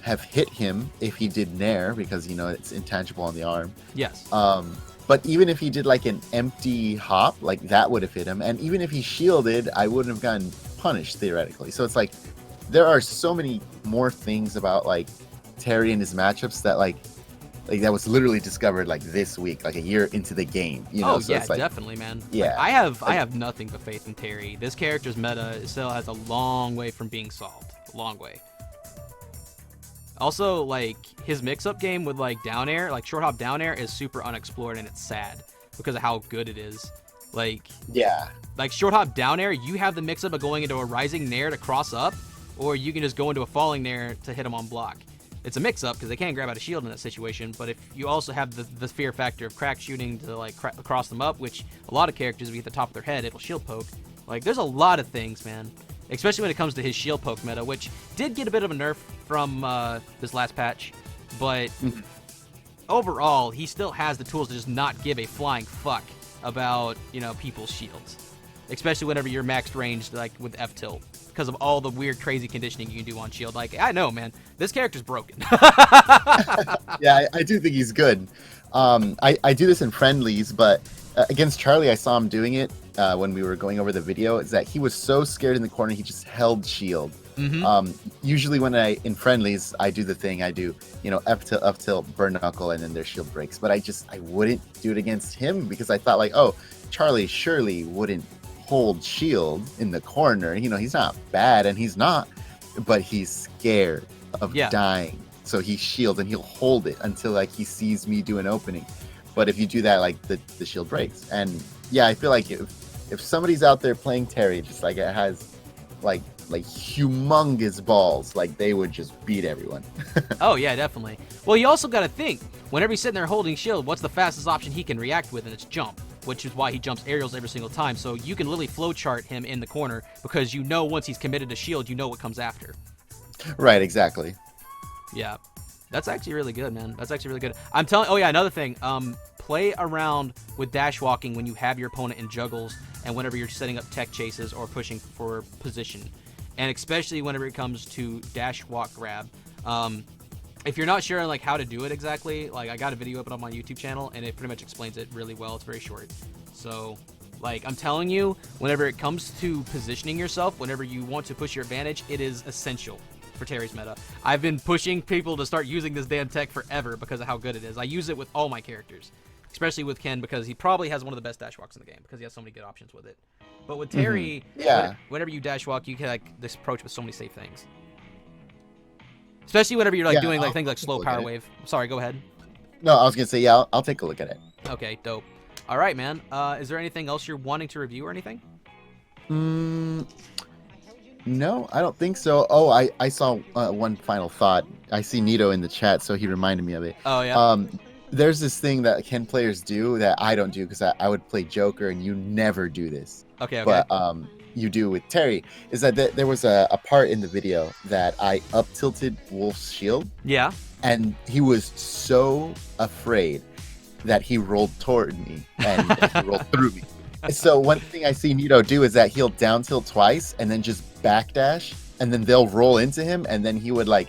have hit him if he did nair because it's intangible on the arm. Yes. But even if he did like an empty hop, like that would have hit him, and even if he shielded, I wouldn't have gotten punished theoretically. So it's like there are so many more things about like Terry and his matchups that like that was literally discovered like this week, like a year into the game. Oh so yeah, it's like, definitely, man. Yeah, Like, I have nothing but faith in Terry. This character's meta still has a long way from being solved. A long way. Also, like his mix-up game with like down air, like short hop down air, is super unexplored, and it's sad because of how good it is. Like short hop down air, you have the mix-up of going into a rising nair to cross up, or you can just go into a falling nair to hit him on block. It's a mix-up because they can't grab out a shield in that situation, but if you also have the fear factor of crack shooting to like cross them up, which a lot of characters, if you hit the top of their head, it'll shield poke. Like there's a lot of things, man. Especially when it comes to his shield poke meta, which did get a bit of a nerf from this last patch, but overall, he still has the tools to just not give a flying fuck about, people's shields. Especially whenever you're maxed ranged, like with F-tilt, because of all the weird, crazy conditioning you can do on shield. Like, I know, man, this character's broken. Yeah, I do think he's good. I do this in friendlies, but against Charlie, I saw him doing it when we were going over the video. Is that he was so scared in the corner, he just held shield. Usually when in friendlies, I do the thing. I do, F tilt, burn knuckle, and then their shield breaks. But I wouldn't do it against him because I thought like, oh, Charlie surely wouldn't hold shield in the corner. He's not bad, and he's not, but he's scared of dying. So he shields and he'll hold it until like he sees me do an opening. But if you do that, like the shield breaks. And yeah, I feel like if somebody's out there playing Terry, just like it has like humongous balls, like they would just beat everyone. Oh yeah, definitely. Well, you also got to think, whenever he's sitting there holding shield, what's the fastest option he can react with? And it's jump, which is why he jumps aerials every single time. So you can literally flowchart him in the corner because once he's committed to shield, what comes after. Right, exactly. Yeah, that's actually really good, man. That's actually really good. I'm telling. Oh yeah, another thing. Play around with dash walking when you have your opponent in juggles, and whenever you're setting up tech chases or pushing for position, and especially whenever it comes to dash walk grab. If you're not sure on like how to do it exactly, like I got a video up on my YouTube channel, and it pretty much explains it really well. It's very short. So, like I'm telling you, whenever it comes to positioning yourself, whenever you want to push your advantage, it is essential for Terry's meta. I've been pushing people to start using this damn tech forever because of how good it is. I use it with all my characters, especially with Ken because he probably has one of the best dash walks in the game because he has so many good options with it. But with Terry, whenever you dash walk, you can like this approach with so many safe things. Especially whenever you're like doing like things like slow power wave. Sorry, go ahead. No, I was gonna say yeah. I'll take a look at it. Okay, dope. All right, man. Is there anything else you're wanting to review or anything? No, I don't think so. Oh, I saw one final thought. I see Nito in the chat, so he reminded me of it. Oh yeah. Um, there's this thing that Ken players do that I don't do because I would play Joker, and you never do this. Okay. Okay. But you do with Terry. Is that there was a part in the video that I up tilted Wolf's shield, Yeah. and he was so afraid that he rolled toward me and he rolled through me. So one thing I see Nito do is that he'll down tilt twice and then just backdash, and then they'll roll into him, and then he would like,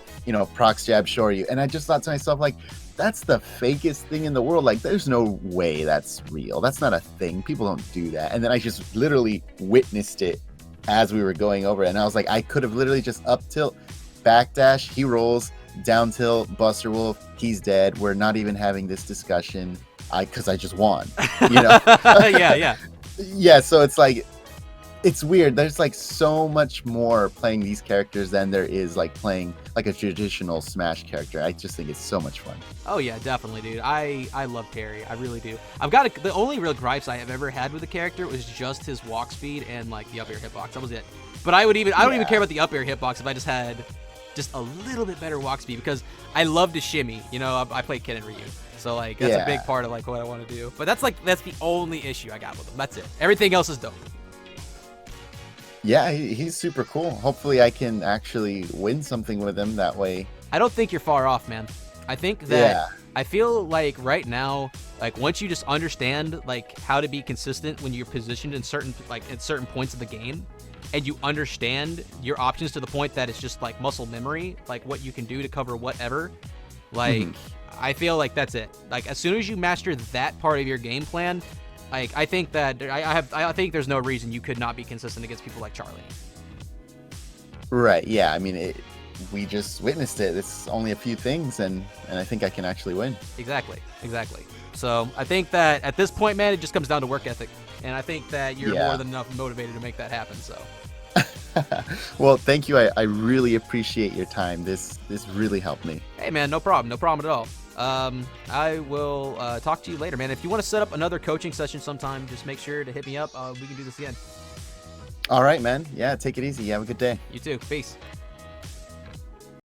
prox jab shore you. And I just thought to myself, like, that's the fakest thing in the world. Like, there's no way that's real. That's not a thing. People don't do that. And then I just literally witnessed it as we were going over it. And I was like, I could have literally just up tilt, backdash, he rolls, down tilt, Buster Wolf, he's dead. We're not even having this discussion. Because I just won. Yeah. Yeah. Yeah, so it's like, it's weird. There's like so much more playing these characters than there is like playing like a traditional Smash character. I just think it's so much fun. Oh yeah, definitely, dude. I love Terry. I really do. I've got the only real gripes I have ever had with the character was just his walk speed and like the up air hitbox. That was it. But I don't even care about the up air hitbox if I just had just a little bit better walk speed, because I love to shimmy. I play Ken and Ryu. So like that's a big part of like what I want to do. But that's the only issue I got with him. That's it. Everything else is dope. Yeah, he's super cool. Hopefully I can actually win something with him that way. I don't think you're far off, man. I think that I feel like right now, like once you just understand like how to be consistent when you're positioned in certain points of the game, and you understand your options to the point that it's just like muscle memory, like what you can do to cover whatever, like I feel like that's it. Like as soon as you master that part of your game plan, like I think that I think there's no reason you could not be consistent against people like Charlie. Right. Yeah. I mean, we just witnessed it. It's only a few things, and I think I can actually win. Exactly. So I think that at this point, man, it just comes down to work ethic, and I think that you're more than enough motivated to make that happen. So. Well, thank you. I really appreciate your time. This really helped me. Hey, man, no problem at all. I will talk to you later, man. If you want to set up another coaching session sometime, just make sure to hit me up. We can do this again. All right, man. Yeah, take it easy. You have a good day. You too. Peace.